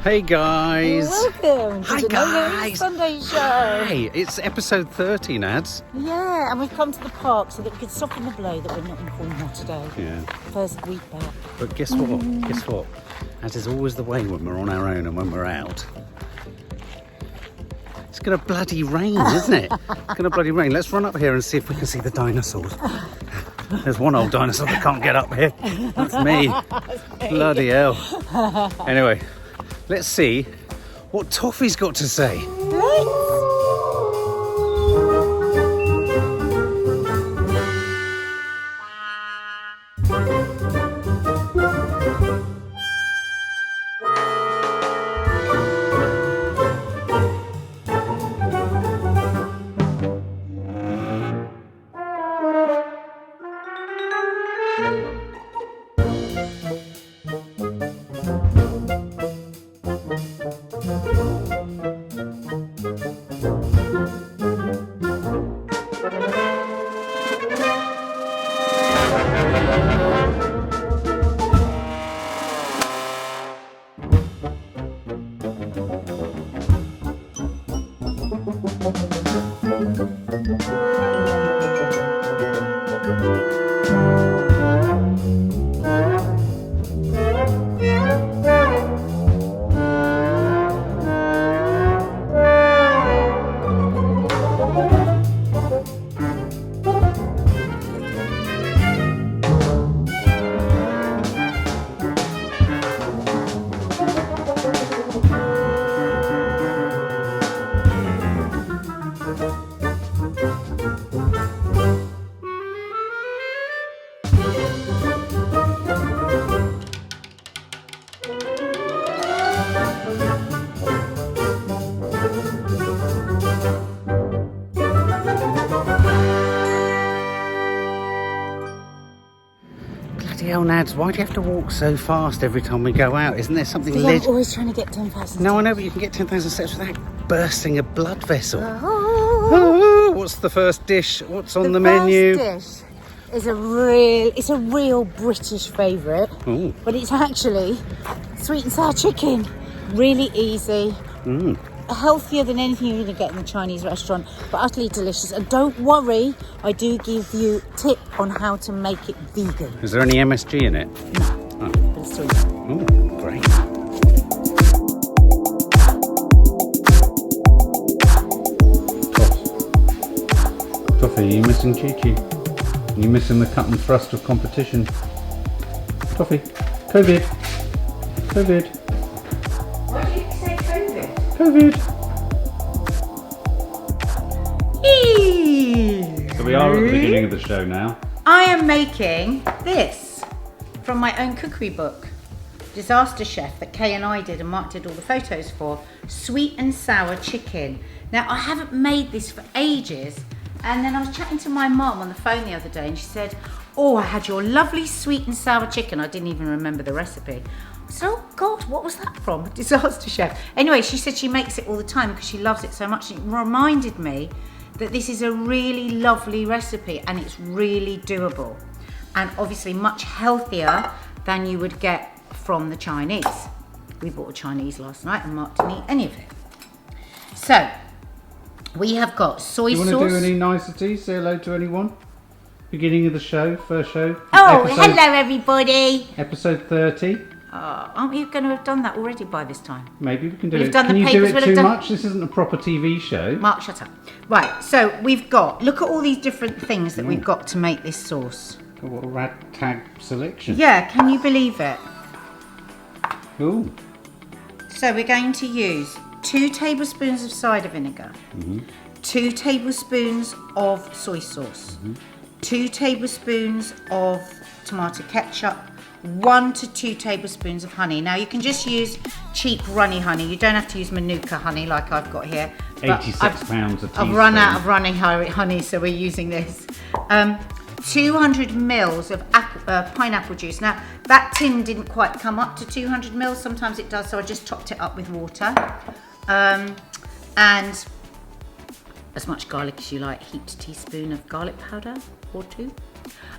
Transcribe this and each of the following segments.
Hey guys! Welcome to Hi the guys! Sunday show. Hey, it's episode 30, Nads. Yeah, and we've come to the park so that we can soften the blow that we're not in Cornwall today. Yeah. First week back. But guess what? Guess what? As is always the way when we're on our own and when we're out. It's gonna bloody rain, isn't it? It's gonna bloody rain. Let's run up here and see if we can see the dinosaurs. There's one old dinosaur that can't get up here. That's me. Bloody hell. Anyway, let's see what Toffee's got to say. Bloody hell, Nads, why do you have to walk so fast every time we go out? Isn't there something Because I'm always trying to get 10,000 No, I know, but you can get 10,000 steps without bursting a blood vessel. Oh. Oh, what's the first dish? What's on the menu? The first dish is a real British favourite. Ooh. But it's actually sweet and sour chicken. Really easy. Healthier than anything you're going to get in a Chinese restaurant, but utterly delicious. And don't worry, I do give you a tip on how to make it vegan. Is there any MSG in it? No, but it's sweet. Oh, great. Toffee, are you missing Chi-Chi? Are you missing the cut and thrust of competition? Toffee, COVID. COVID. Why did you say COVID? COVID. So we are at the beginning of the show now. I am making this from my own cookery book, Disaster Chef, that Kay and I did and Mark did all the photos for. Sweet and sour chicken. Now, I haven't made this for ages, and then I was chatting to my mum on the phone the other day and she said, oh, I had your lovely sweet and sour chicken. I didn't even remember the recipe. I said, oh God, what was that from? Disaster Chef. Anyway, she said she makes it all the time because she loves it so much. It reminded me that this is a really lovely recipe and it's really doable. And obviously much healthier than you would get from the Chinese. We bought a Chinese last night and Mark didn't eat any of it. So, we have got soy sauce. Do you want to do any niceties? Say hello to anyone? Beginning of the show, first show. Oh, hello everybody. Episode 30. Aren't we going to have done that already by this time? Maybe we can do We've it. done Can the you do papers, it we'll too have done- much? This isn't a proper TV show. Mark, shut up. Right, so we've got, look at all these different things that we've got to make this sauce. What a ragtag selection. Yeah, can you believe it? Ooh. So we're going to use 2 tablespoons of cider vinegar, 2 tablespoons of soy sauce, 2 tablespoons of tomato ketchup, 1 to 2 tablespoons of honey. Now you can just use cheap runny honey. You don't have to use Manuka honey like I've got here. But 86 pounds a teaspoon. I've run out of running honey, so we're using this. 200 mils of pineapple juice. Now that tin didn't quite come up to 200 mils. Sometimes it does, so I just topped it up with water. And as much garlic as you like, heaped teaspoon of garlic powder or 2.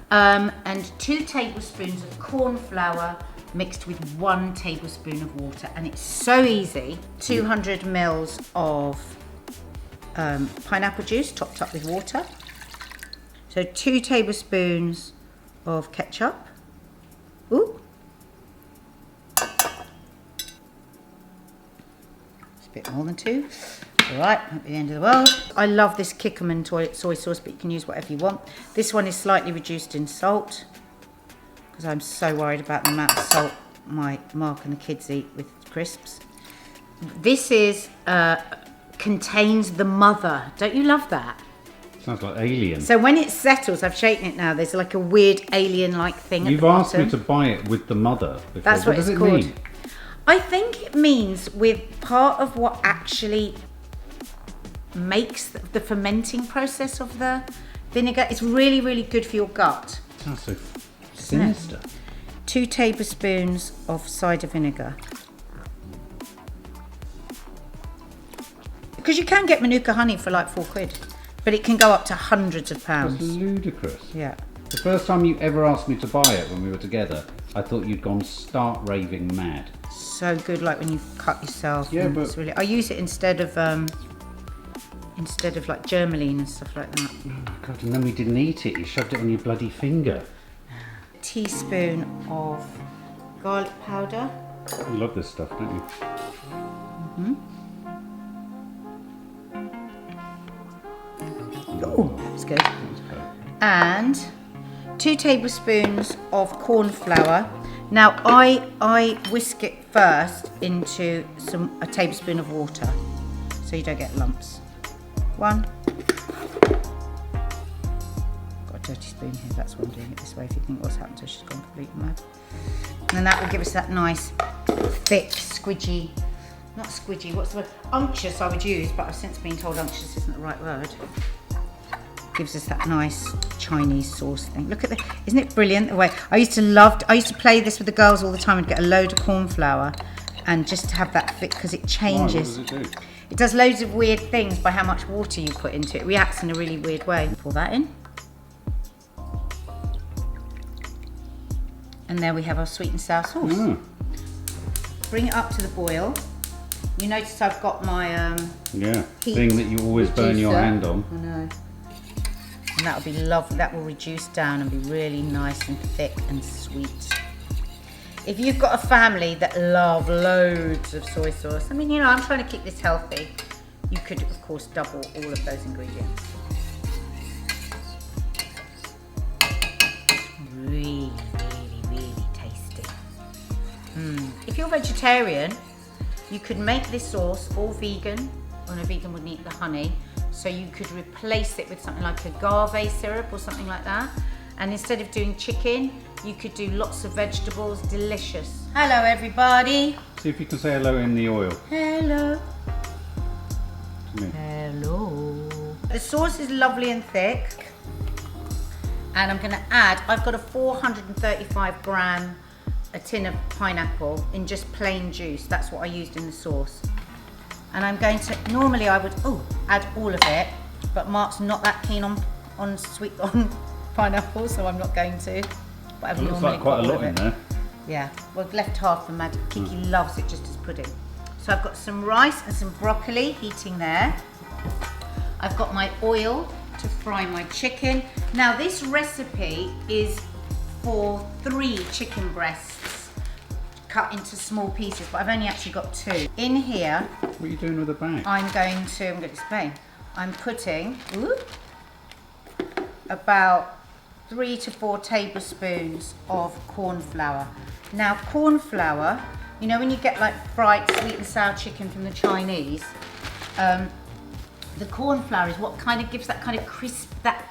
And 2 tablespoons of corn flour mixed with 1 tablespoon of water, and it's so easy. 200 mils of pineapple juice topped up with water. So 2 tablespoons of ketchup. Ooh. It's a bit more than 2. All right, at the end of the world. I love this Kikkoman soy sauce, but you can use whatever you want. This one is slightly reduced in salt because I'm so worried about the amount of salt Mark and the kids eat with crisps. This is contains the mother. Don't you love that? Sounds like Alien. So when it settles, I've shaken it now, there's like a weird alien-like thing at the bottom. You've asked me to buy it with the mother before. That's what it's called. Mean? I think it means with part of what actually makes the fermenting process of the vinegar. It's really, really good for your gut. Sounds so sinister. 2 tablespoons of cider vinegar. Because you can get Manuka honey for like £4, but it can go up to hundreds of pounds. That's ludicrous. Yeah. The first time you ever asked me to buy it when we were together, I thought you'd gone stark raving mad. So good, like when you cut yourself. Yeah, but it's really, I use it instead of like germaline and stuff like that. Oh God, and then we didn't eat it. You shoved it on your bloody finger. Teaspoon of garlic powder. You love this stuff, don't you? Mm-hmm. Oh, that's good. And 2 tablespoons of corn flour. Now I whisk it first into a tablespoon of water, so you don't get lumps. 1. Got a dirty spoon here. That's why I'm doing it this way. If you think what's happened to her, she's gone completely mad. And that will give us that nice, thick, squidgy. Not squidgy. What's the word? Unctuous. I would use, but I've since been told unctuous isn't the right word. Gives us that nice Chinese sauce thing. Look at the, isn't it brilliant the way I used to play this with the girls all the time. I'd get a load of corn flour and just have that thick because it changes. What does it do? It does loads of weird things by how much water you put into it. It reacts in a really weird way. Pour that in. And there we have our sweet and sour sauce. Mm. Bring it up to the boil. You notice I've got my thing that you always burn your hand on. I know. And that'll be lovely. That will reduce down and be really nice and thick and sweet. If you've got a family that love loads of soy sauce, I mean, you know, I'm trying to keep this healthy. You could, of course, double all of those ingredients. Really, really, really tasty. If you're vegetarian, you could make this sauce all vegan. Well, no, vegan wouldn't eat the honey. So you could replace it with something like agave syrup or something like that. And instead of doing chicken, you could do lots of vegetables. Delicious. Hello, everybody. See if you can say hello in the oil. Hello. To me. Hello. The sauce is lovely and thick. And I'm gonna add, I've got a 435 gram, a tin of pineapple in just plain juice. That's what I used in the sauce. And I'm going to, normally I would add all of it, but Mark's not that keen on pineapple, so I'm not going to. But I've It looks normally like quite a got all lot of in it. there. Yeah, well, I've left half for Maddie. Kiki loves it just as pudding. So I've got some rice and some broccoli heating there. I've got my oil to fry my chicken. Now this recipe is for 3 chicken breasts cut into small pieces, but I've only actually got 2. In here, What are you doing with the bag? I'm going to explain. I'm putting about 3 to 4 tablespoons of corn flour. Now corn flour, you know when you get like fried sweet and sour chicken from the Chinese, the corn flour is what kind of gives that kind of crisp, that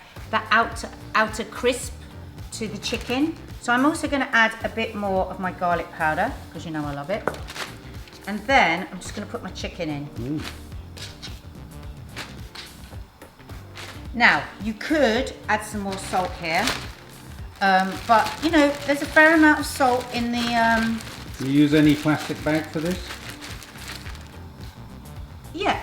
outer crisp to the chicken. So I'm also going to add a bit more of my garlic powder, because you know I love it. And then I'm just going to put my chicken in. Now, you could add some more salt here, but you know, there's a fair amount of salt in the... You use any plastic bag for this? Yeah,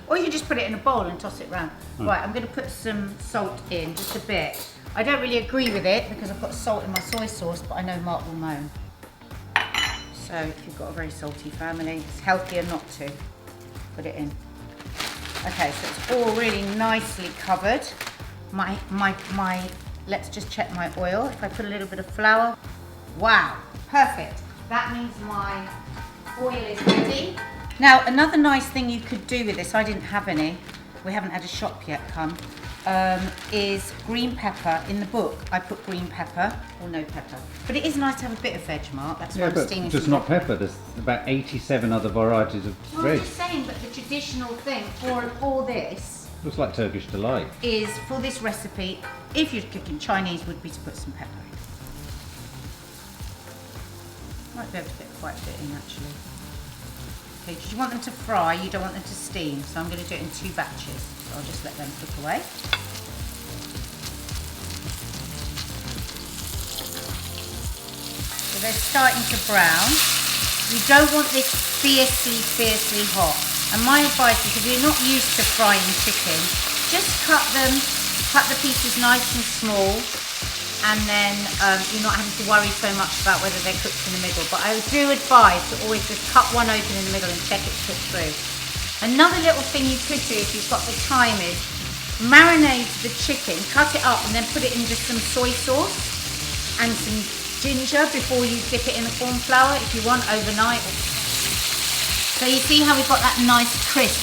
or you just put it in a bowl and toss it around. Right, I'm going to put some salt in, just a bit. I don't really agree with it because I've got salt in my soy sauce, but I know Mark will moan. So if you've got a very salty family, it's healthier not to put it in. Okay, so it's all really nicely covered. Let's just check my oil. If I put a little bit of flour, wow, perfect. That means my oil is ready. Now, another nice thing you could do with this, I didn't have any, we haven't had a shop yet come, is green pepper. In the book, I put green pepper or no pepper. But it is nice to have a bit of veg, Mark. That's why I'm steaming. Just not pepper. There's about 87 other varieties of well, veg. I'm just saying that the traditional thing for this Looks like Turkish delight. is, for this recipe, if you're cooking Chinese, would be to put some pepper in. Might be able to fit quite a bit in, actually. Okay, because you want them to fry, you don't want them to steam, so I'm going to do it in 2 batches. So I'll just let them cook away. So they're starting to brown. You don't want this fiercely hot. And my advice is, if you're not used to frying chicken, just cut the pieces nice and small, and then you're not having to worry so much about whether they're cooked in the middle. But I do advise to always just cut one open in the middle and check it's cooked through. Another little thing you could do if you've got the time is marinate the chicken, cut it up and then put it into some soy sauce and some ginger before you dip it in the corn flour if you want overnight. So you see how we've got that nice crisp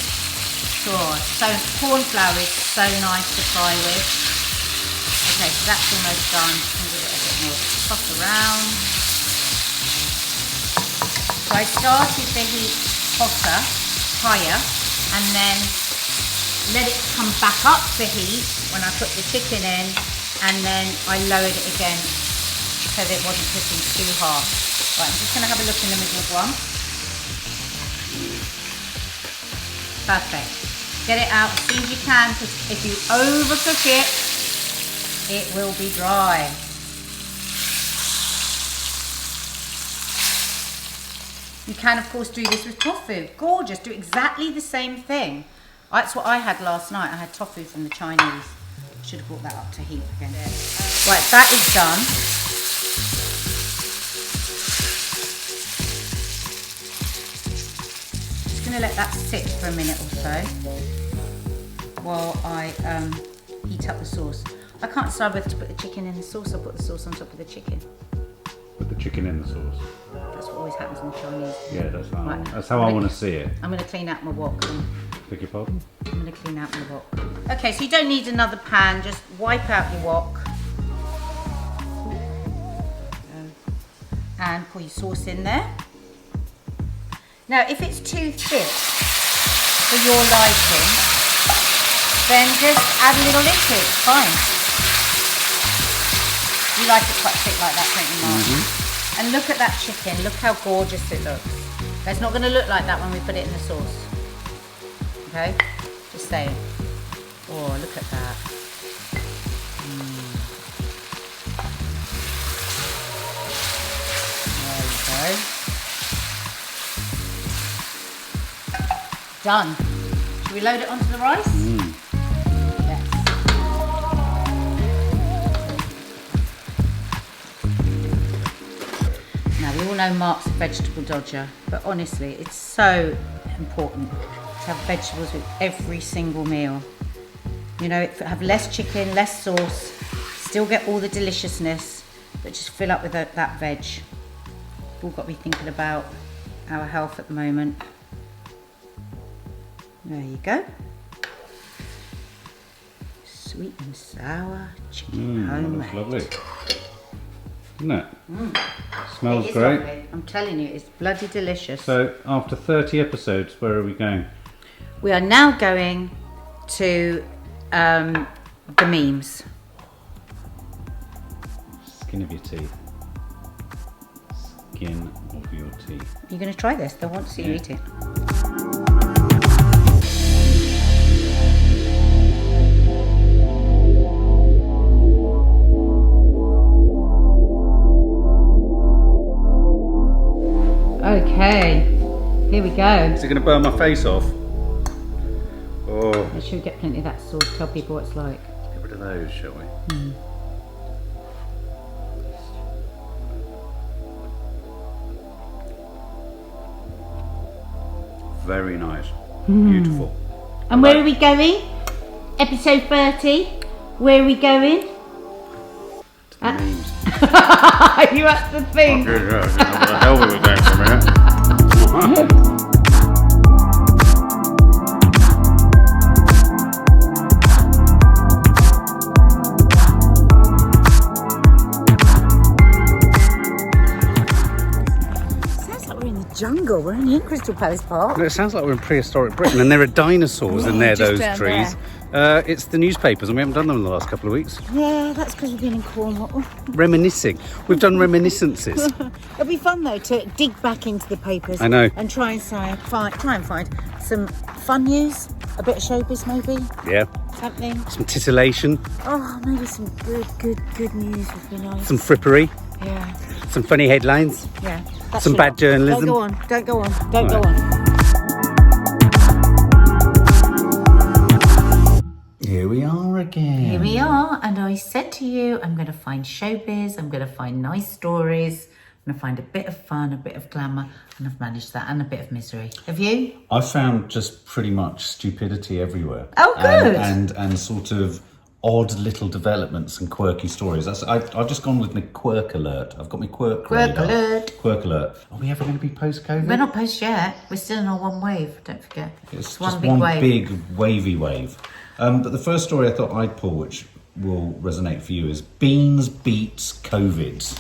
sauce. So corn flour is so nice to fry with. Okay, so that's almost done. Give it a bit more toss around. So I started the heat higher, and then let it come back up to heat when I put the chicken in, and then I lowered it again so that it wasn't cooking too hard. Right, I'm just going to have a look in the middle of one. Perfect. Get it out as soon as you can, because if you overcook it, it will be dry. You can, of course, do this with tofu. Gorgeous. Do exactly the same thing. That's what I had last night. I had tofu from the Chinese. Should have brought that up to heat again. Right, that is done. Just going to let that sit for a minute or so while I heat up the sauce. I can't decide whether to put the chicken in the sauce or put the sauce on top of the chicken. Put the chicken in the sauce. That's what always happens in the Chinese. Yeah, that's how I want to see it. I'm going to clean out my wok. Beg your pardon? I'm going to clean out my wok. Okay, so you don't need another pan. Just wipe out your wok. And pour your sauce in there. Now, if it's too thick for your liking, then just add a little liquid. Fine. You like it quite thick like that, don't you, Mark? Mm-hmm. And look at that chicken. Look how gorgeous it looks. It's not going to look like that when we put it in the sauce. Okay? Just saying. Oh, look at that. There you go. Done. Should we load it onto the rice? Yes. Now, we all know Mark's a vegetable dodger, but honestly, it's so important to have vegetables with every single meal. You know, have less chicken, less sauce, still get all the deliciousness, but just fill up with that veg. We've all got to be thinking about our health at the moment. There you go. Sweet and sour chicken homemade. That's lovely. Isn't it? Smells It is great. lovely. I'm telling you, it's bloody delicious. So after 30 episodes, where are we going? We are now going to the memes. Skin of your teeth. Skin of your teeth. You're going to try this. They'll want to see you eat it. Okay, here we go. Is it going to burn my face off? Oh. Make sure we get plenty of that sauce. Tell people what it's like. Get rid of those, shall we? Very nice. Beautiful. And where are we going? Episode 30. Where are we going? Memes. You at the thing. What the hell we were going for a minute. Jungle. We're only in Crystal Palace Park. It sounds like we're in prehistoric Britain, and there are dinosaurs in there, just those down trees. It's the newspapers, and we haven't done them in the last couple of weeks. Yeah, that's because we've been in Cornwall. Reminiscing. We've done reminiscences. It'll be fun though to dig back into the papers. I know. And try and find some fun news, a bit of showbiz maybe. Yeah. Something. Some titillation. Oh, maybe some good news would be nice. Some frippery. Yeah. Some funny headlines. Yeah. Some bad journalism. Don't go on. Here we are again. Here we are, and I said to you, I'm going to find showbiz, I'm going to find nice stories, I'm going to find a bit of fun, a bit of glamour, and I've managed that, and a bit of misery. Have you? I found just pretty much stupidity everywhere. Oh, good. And sort of odd little developments and quirky stories. I've just gone with my quirk alert. I've got my quirk radar. Quirk alert. Are we ever going to be post-COVID? We're not post yet. We're still in our one wave, don't forget. It's one just big one wave. big wavy wave. But the first story I thought I'd pull, which will resonate for you, is Beans beats COVID.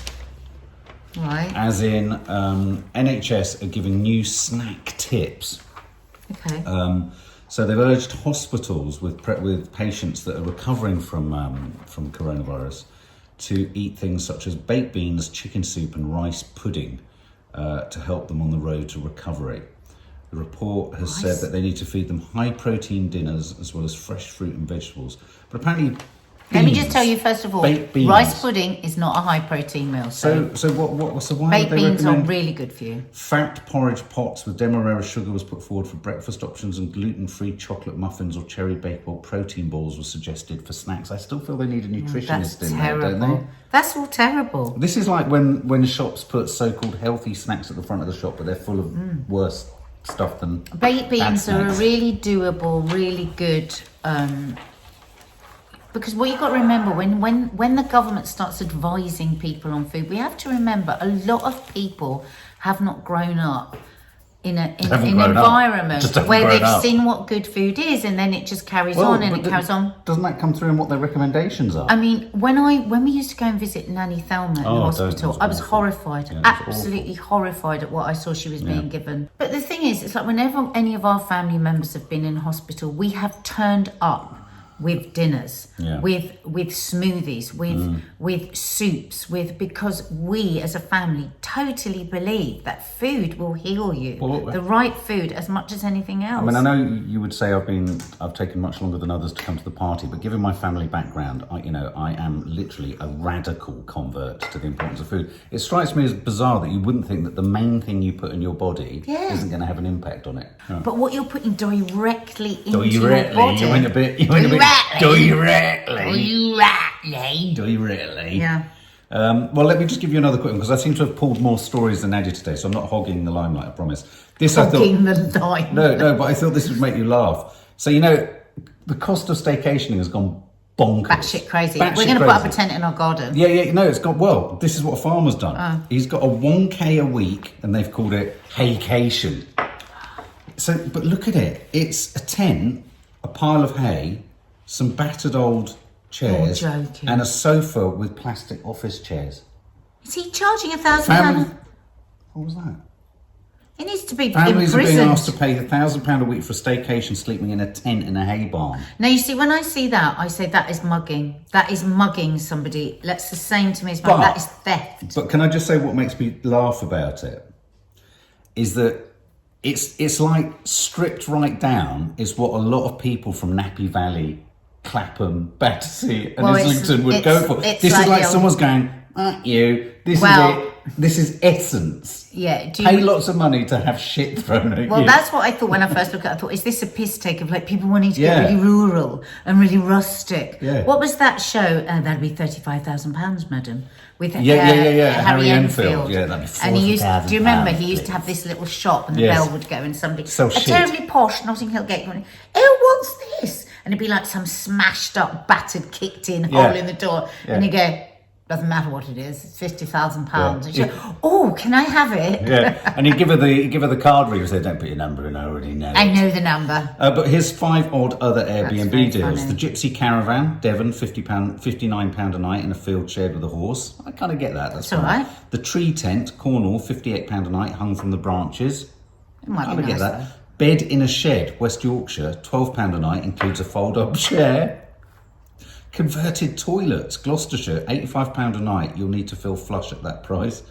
Right. As in, NHS are giving new snack tips. Okay. So they've urged hospitals with patients that are recovering from coronavirus to eat things such as baked beans, chicken soup and rice pudding to help them on the road to recovery. The report has said that they need to feed them high protein dinners as well as fresh fruit and vegetables. But apparently Let me just tell you first of all, baked beans. rice pudding is not a high protein meal. So why baked would they beans are recommend really good for you. fat porridge pots with demerara sugar was put forward for breakfast options, and gluten-free chocolate muffins or cherry bakewell protein balls were suggested for snacks. I still feel they need a nutritionist That's in there, don't terrible. they? That's all terrible. This is like when shops put so-called healthy snacks at the front of the shop, but they're full of worse stuff than Baked beans bad are a snacks. really doable, really good. Because what you've got to remember, when the government starts advising people on food, we have to remember a lot of people have not grown up in an environment where they've seen what good food is, and then it just carries on and it carries on. Doesn't that come through in what their recommendations are? I mean, when we used to go and visit Nanny Thelma in the hospital, I was horrified, absolutely horrified at what I saw she was being given. But the thing is, it's like whenever any of our family members have been in hospital, we have turned up with dinners, with smoothies, with soups, because we as a family totally believe that food will heal you, the right food as much as anything else. I mean, I know you would say I've taken much longer than others to come to the party, but given my family background, I am literally a radical convert to the importance of food. It strikes me as bizarre that you wouldn't think that the main thing you put in your body isn't going to have an impact on it. But what you're putting directly into your body. You went a bit. Directly. Yeah. Well, let me just give you another quick one, because I seem to have pulled more stories than Nadia today, so I'm not hogging the limelight, I promise. The limelight. No, but I thought this would make you laugh. So, the cost of staycationing has gone bonkers. Batshit crazy. We're going to put up a tent in our garden. It's got, this is what a farmer's done. He's got a 1K a week, and they've called it haycation. So, but look at it. It's a tent, a pile of hay, some battered old chairs, and a sofa with plastic office chairs. Is he charging £1,000? What was that? He needs to be Families are being imprisoned. asked to pay £1,000 a week for a staycation, sleeping in a tent in a hay barn. Now, you see, when I see that, I say that is mugging. That is mugging somebody. That's the same to me as mugging. That is theft. But can I just say what makes me laugh about it is that it's like stripped right down is what a lot of people from Nappy Valley, Clapham, Battersea and Islington would go for. This is like someone's going, aren't you? This is it. This is essence. Yeah. Pay lots of money to have shit thrown at you. Well, that's what I thought when I first looked at it. I thought, is this a piss take of like people wanting to get really rural and really rustic? Yeah. What was that show? That'd be £35,000, madam. With Harry Enfield. Yeah, that'd be And he used. Do you remember? He used please. to have this little shop, and the bell would go, and somebody So a shit. terribly posh Notting Hill gate going, "Oh, what's this?" And it'd be like some smashed up, battered, kicked in hole in the door, and you go, "Doesn't matter what it is. It's £50,000." And she go, "Oh, can I have it?" Yeah, and you give her the card reader. Say, don't put your number in. I already know. I know the number. But here's 5 odd other Airbnb very deals. funny. The Gypsy Caravan, Devon, £59 a night in a field shed with a horse. I kind of get that. That's all fine. right. The Tree Tent, Cornwall, £58 a night, hung from the branches. It might I be get nice, that. though. Bed in a Shed, West Yorkshire, £12 a night, includes a fold-up chair. Converted toilets, Gloucestershire, £85 a night. You'll need to feel flush at that price.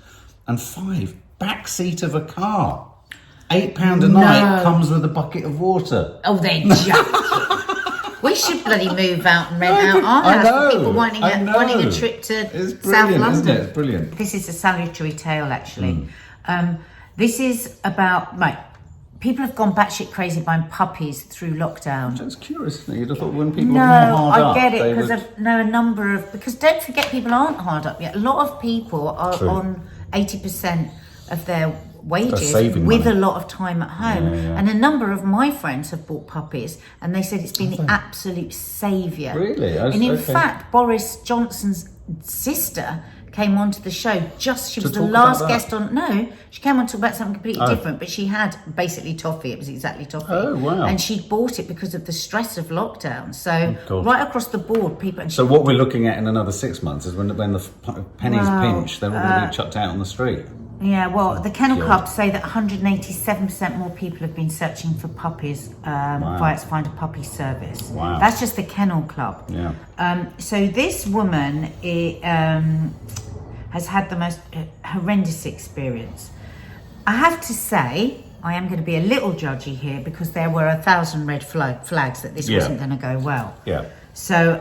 And 5, back seat of a car, £8 a night, comes with a bucket of water. Oh, they're joking. We should bloody move out and rent out our house for people wanting a trip to It's South brilliant, London. isn't it? It's brilliant. This is a salutary tale, actually. This is about, people have gone batshit crazy buying puppies through lockdown. It's curious, isn't it? You'd have thought when people No, are more hard I up, get it they because would... because don't forget, people aren't hard up yet. A lot of people are on 80% of their wages saving with money. a lot of time at home. And a number of my friends have bought puppies, and they said it's been the absolute saviour. Really? And in fact, Boris Johnson's sister came onto the show she was the last guest on. No, she came on to talk about something completely different, but she had basically toffee. It was exactly toffee. Oh, wow. And she bought it because of the stress of lockdown. So right across the board, people. So what we're looking at in another 6 months is when the pennies pinch, they're all going to be chucked out on the street. Yeah, well, the Kennel Club say that 187% more people have been searching for puppies via its Find a Puppy service. Wow. That's just the Kennel Club. Yeah. So this woman has had the most horrendous experience. I have to say, I am going to be a little judgy here because there were 1,000 red flags that this wasn't going to go well. Yeah. So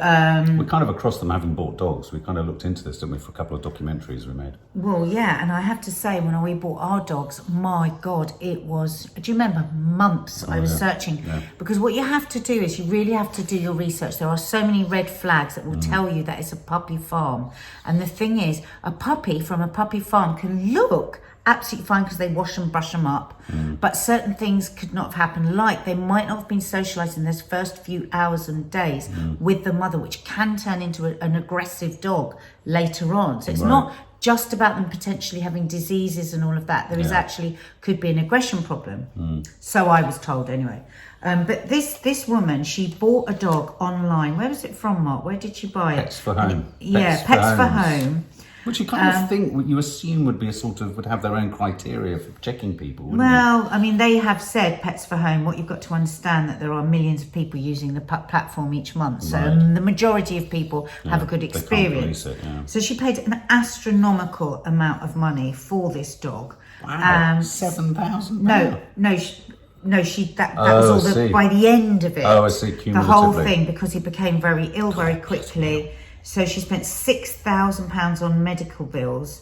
we're kind of across them having bought dogs. We kind of looked into this, didn't we, for a couple of documentaries we made. Well, yeah, and I have to say, when we bought our dogs, my God, it was, do you remember, months I was searching? Yeah. Because what you have to do is you really have to do your research. There are so many red flags that will tell you that it's a puppy farm. And the thing is, a puppy from a puppy farm can look absolutely fine because they wash and brush them up, but certain things could not have happened, like they might not have been socialized in those first few hours and days with the mother, which can turn into an aggressive dog later on. So it's not just about them potentially having diseases and all of that. There is actually could be an aggression problem. So I was told anyway. But this woman, she bought a dog online. Where was it from, Mark? Where did she buy it? Pets for Home. Pets for Home. Which you kind of think, you assume would be would have their own criteria for checking people, wouldn't Well, I mean, they have said Pets for Home. What you've got to understand that there are millions of people using the platform each month. So the majority of people have a good experience. They can't police it, So she paid an astronomical amount of money for this dog. Wow, £7,000? That was all by the end of it. Oh, I see, the whole cumulatively. thing, because he became very ill very quickly. So she spent £6,000 on medical bills,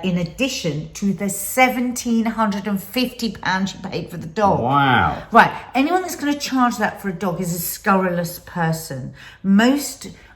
in addition to the £1,750 she paid for the dog. Wow. Right, anyone that's going to charge that for a dog is a scurrilous person.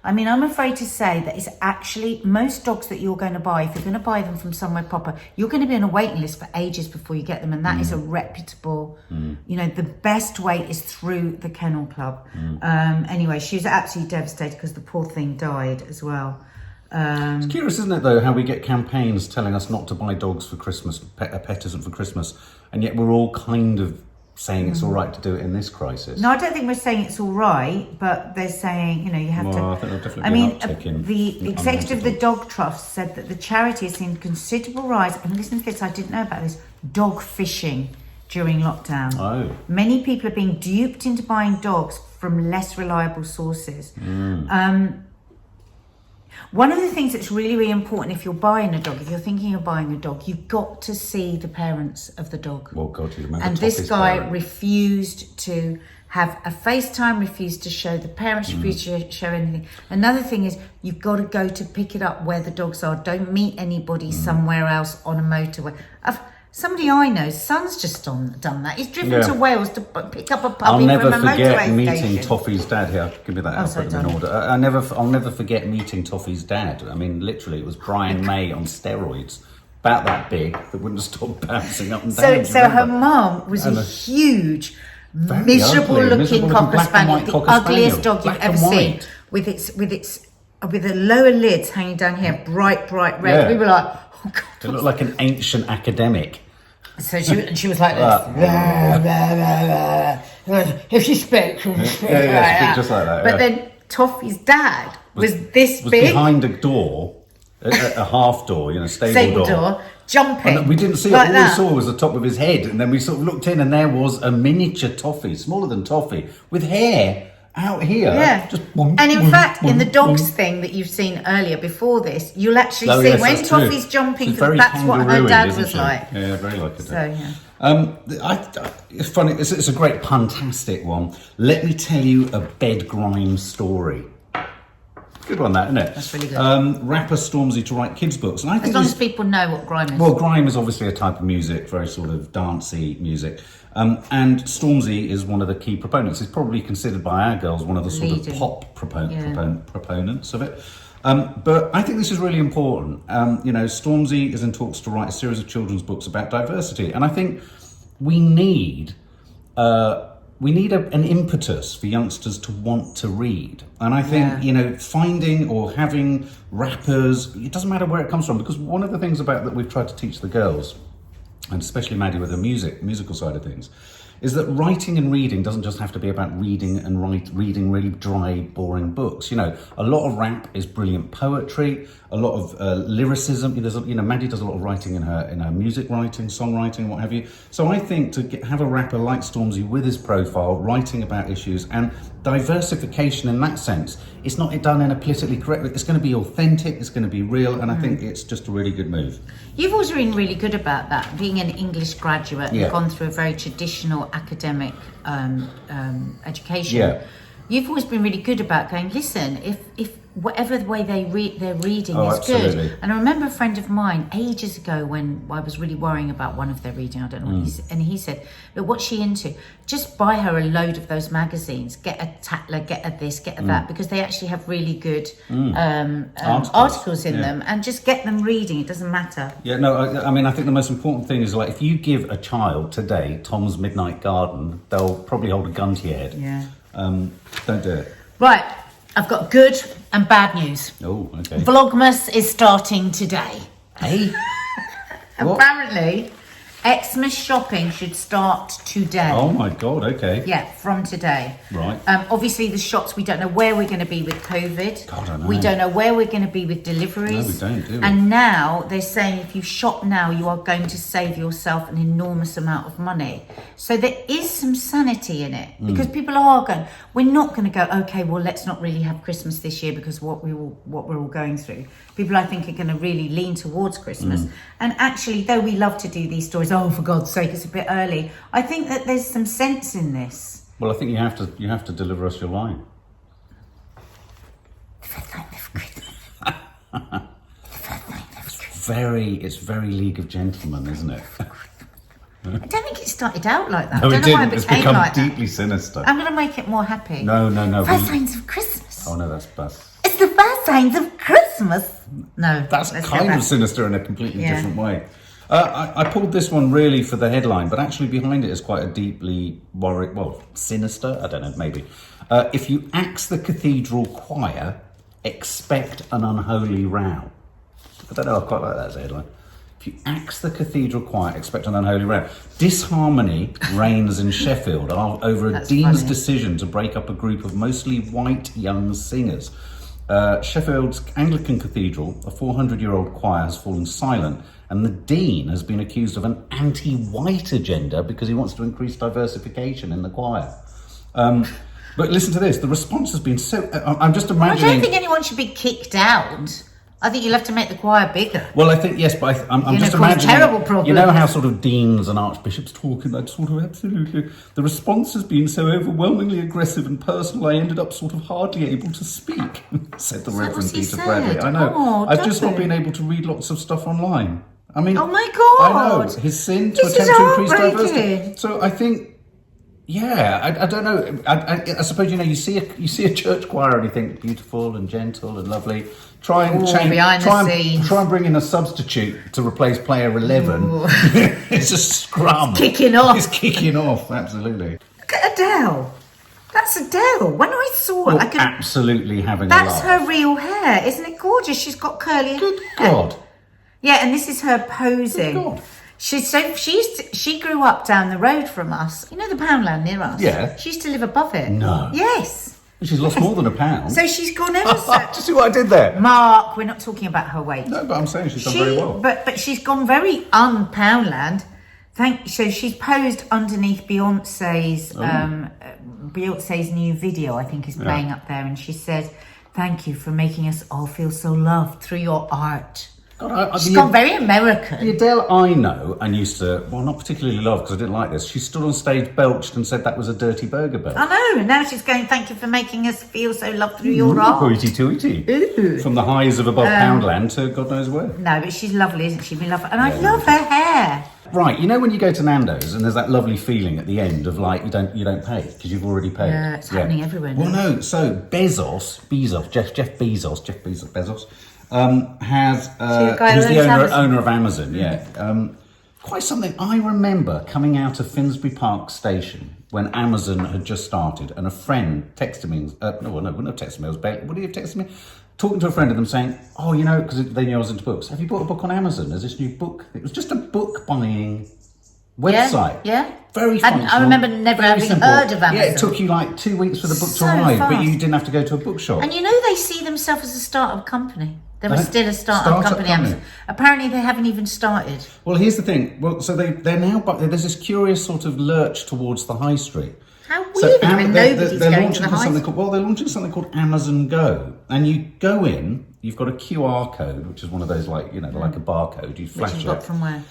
I'm afraid to say that it's actually, most dogs that you're going to buy, if you're going to buy them from somewhere proper, you're going to be on a waiting list for ages before you get them, and that is a reputable, the best way is through the Kennel Club. Anyway, she was absolutely devastated because the poor thing died as well. It's curious, isn't it, though, how we get campaigns telling us not to buy dogs for Christmas, a pet isn't for Christmas, and yet we're all kind of saying it's all right to do it in this crisis. No, I don't think we're saying it's all right, but they're saying, you have to... I think there'll definitely be an uptick in the executive of the Dog Trust said that the charity has seen considerable rise, and listen to this, I didn't know about this, dog fishing during lockdown. Oh. Many people are being duped into buying dogs from less reliable sources. One of the things that's really, really important if you're buying a dog, if you're thinking of buying a dog, you've got to see the parents of the dog. Well, God, you remember And this Toffee's guy parent. refused to have a FaceTime, refuse to show, the parents refuse to show anything. Another thing is you've got to go to pick it up where the dogs are. Don't meet anybody somewhere else on a motorway. Somebody I know, son's just done that. He's driven to Wales to pick up a puppy from a motorway station. I'll never forget meeting Toffee's dad here. Give me that. I'll put them in order. I'll never forget meeting Toffee's dad. I mean, literally, it was Brian May on steroids, about that big, that wouldn't stop bouncing up and down. So her mum was a huge, miserable-looking Cocker Spaniel, the ugliest dog you've ever seen, with the lower lids hanging down here, bright red. Yeah. We were like, oh God. It looked like an ancient academic. So she was like this. If she spoke, she would speak just like that. But then Toffee's dad was this was big. behind a door, a half door, stable door. Jumping. And we didn't see like it. All we saw was the top of his head. And then we sort of looked in and there was a miniature Toffee, smaller than Toffee, with hair out here. Yeah. And in fact, in the dogs thing that you've seen earlier before this, you'll actually see when Toffee's jumping, that's what her dad was like. Yeah, very like it. So, yeah. It's funny, it's a great puntastic one. Let me tell you a bed grime story. Good one, that, isn't it? That's really good. Rapper Stormzy to write kids' books. And I think as long as people know what grime is. Well, grime is obviously a type of music, very sort of dancey music. And Stormzy is one of the key proponents. He's probably considered by our girls one of the sort of pop proponents of it. But I think this is really important. Stormzy is in talks to write a series of children's books about diversity. And I think we need an impetus for youngsters to want to read. And I think, finding or having rappers, it doesn't matter where it comes from, because one of the things about that we've tried to teach the girls, and especially Maddie with the musical side of things, is that writing and reading doesn't just have to be about reading really dry, boring books. A lot of rap is brilliant poetry, a lot of lyricism. Maddie does a lot of writing in her music writing, songwriting, what have you. So I think have a rapper like Stormzy with his profile, writing about issues and diversification in that sense, it's not done in a politically correct. It's going to be authentic. It's going to be real, and I think it's just a really good move. You've always been really good about that, being an English graduate and gone through a very traditional academic education. Yeah. You've always been really good about going, listen, if whatever the way they're reading is absolutely. Good. And I remember a friend of mine ages ago when I was really worrying about one of their reading, I don't know what he said, and he said, look, what's she into? Just buy her a load of those magazines, get a Tatler, get a this, get a that, because they actually have really good articles in them, and just get them reading, it doesn't matter. Yeah, no, I think the most important thing is, like, if you give a child today Tom's Midnight Garden, they'll probably hold a gun to your head. Yeah. Don't do it. Right, I've got good and bad news. Oh, okay. Vlogmas is starting today. Hey? Apparently, Xmas shopping should start today. Oh my God, okay. Yeah, from today. Right. Obviously the shops, we don't know where we're going to be with COVID. God, I know. We don't know where we're going to be with deliveries. No, we don't, do we? And now they're saying if you shop now, you are going to save yourself an enormous amount of money. So there is some sanity in it, because people are going, we're not going to go, okay, well, let's not really have Christmas this year because what we're all going through. People, I think, are going to really lean towards Christmas. And actually, though we love to do these stories, oh, for God's sake, it's a bit early, I think that there's some sense in this. Well, I think you have to deliver us your line. It's very League of Gentlemen, isn't it? I don't think it started out like that. No, I don't it know why didn't. it It's became become like deeply that. sinister. I'm going to make it more happy. No. First signs of Christmas. Oh no, that's It's the first signs of Christmas. No, that's kind of sinister in a completely different way. I pulled this one really for the headline, but actually behind it is quite a deeply sinister. I don't know, maybe. If you axe the cathedral choir, expect an unholy row. I don't know. I quite like that as a headline. If you axe the cathedral choir, expect an unholy row. Disharmony reigns in Sheffield over a dean's decision to break up a group of mostly white young singers. Sheffield's Anglican Cathedral, a 400-year-old choir, has fallen silent, and the dean has been accused of an anti-white agenda because he wants to increase diversification in the choir. But listen to this, the response has been so... I'm just imagining... I don't think anyone should be kicked out. I think you'll have to make the choir bigger. Well, I think, yes, but I'm just cause imagining... terrible problems. You know how sort of deans and archbishops talk in that sort of absolutely... The response has been so overwhelmingly aggressive and personal, I ended up sort of hardly able to speak, said the Reverend Peter Bradley. I know. Oh, I've just not been able to read lots of stuff online. I mean... Oh, my God. I know. His sin to This attempt is to increase heartbreaking. diversity. So I think... Yeah, I don't know. I suppose, you know, you see a church choir and you think beautiful and gentle and lovely. Try and try and bring in a substitute to replace player 11. It's a scrum. It's kicking off. It's kicking off. Absolutely. Look at Adele. That's Adele. When I saw it, I could absolutely having a That's laugh. her real hair, isn't it gorgeous? She's got curly Good hair. God. Yeah, and this is her posing. Good God. She grew up down the road from us. You know the Poundland near us? Yeah. She used to live above it. No. Yes. She's lost more than a pound. So she's gone ever so... Did you see what I did there? Mark, we're not talking about her weight. No, but I'm saying she's done very well. But she's gone very un-Poundland. So she's posed underneath Beyonce's Beyonce's new video, I think, is playing up there, and she said, "Thank you for making us all feel so loved through your art." God, She's gone very American. The Adele I know and used to, well, not particularly love because I didn't like this. She stood on stage, belched and said that was a dirty burger belt. I know, and now she's going, "Thank you for making us feel so loved through your art." Hoity-toity. Ooh. From the highs of above Poundland to God knows where. No, but she's lovely, isn't she? We love her. And I love her hair. Right, you know when you go to Nando's and there's that lovely feeling at the end of like you don't pay because you've already paid. Yeah, it's happening everywhere now. Well, no. So Jeff Bezos, has who's the owner of Amazon. Yeah, quite something. I remember coming out of Finsbury Park Station when Amazon had just started, and a friend texted me. Wouldn't have texted me. Would he have texted me? Talking to a friend of them saying, "Oh, you know," because they knew I was into books. "Have you bought a book on Amazon? There's this new book." It was just a book buying website. Yeah. Very functional. I remember never having heard of Amazon. Yeah, it took you like 2 weeks for the book to So arrive, but fast. you didn't have to go to a bookshop. And you know they see themselves as a startup company. They were still a startup Startup company. Amazon. Apparently they haven't even started. Well, here's the thing. Well, so they're now, but there's this curious sort of lurch towards the high street. How weird when nobody's they're going launching to the high street. they're launching something called Amazon Go, and you go in. You've got a QR code, which is one of those like like a barcode. You flash Which it. you've got from where?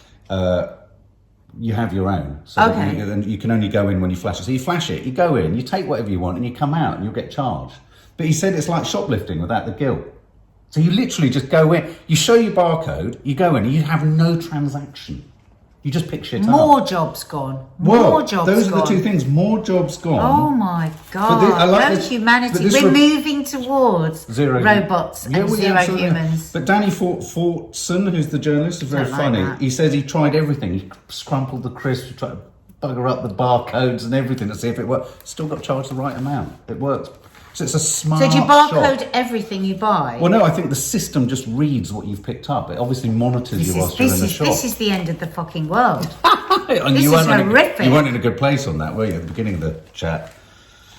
You have your own. So Okay. that you can only go in when you flash it. So you flash it, you go in, you take whatever you want, and you come out, and you'll get charged. But he said it's like shoplifting without the guilt. So you literally just go in, you show your barcode, you go in, and you have no transaction. You just pick shit up. More jobs gone. Well, More jobs those gone. are the two things. More jobs gone. Oh my God. No humanity. We're moving towards robots and zero humans. But Danny Fortson, who's the journalist, is very funny. He says he tried everything. He scrumpled the crisps, he tried to bugger up the barcodes and everything to see if it worked. Still got charged the right amount. It works. So it's a smart So do you barcode shop. everything you buy? Well, no, I think the system just reads what you've picked up. It obviously monitors you whilst you're in the shop. This is the end of the fucking world. And This is horrific. You weren't in a good place on that, were you, at the beginning of the chat?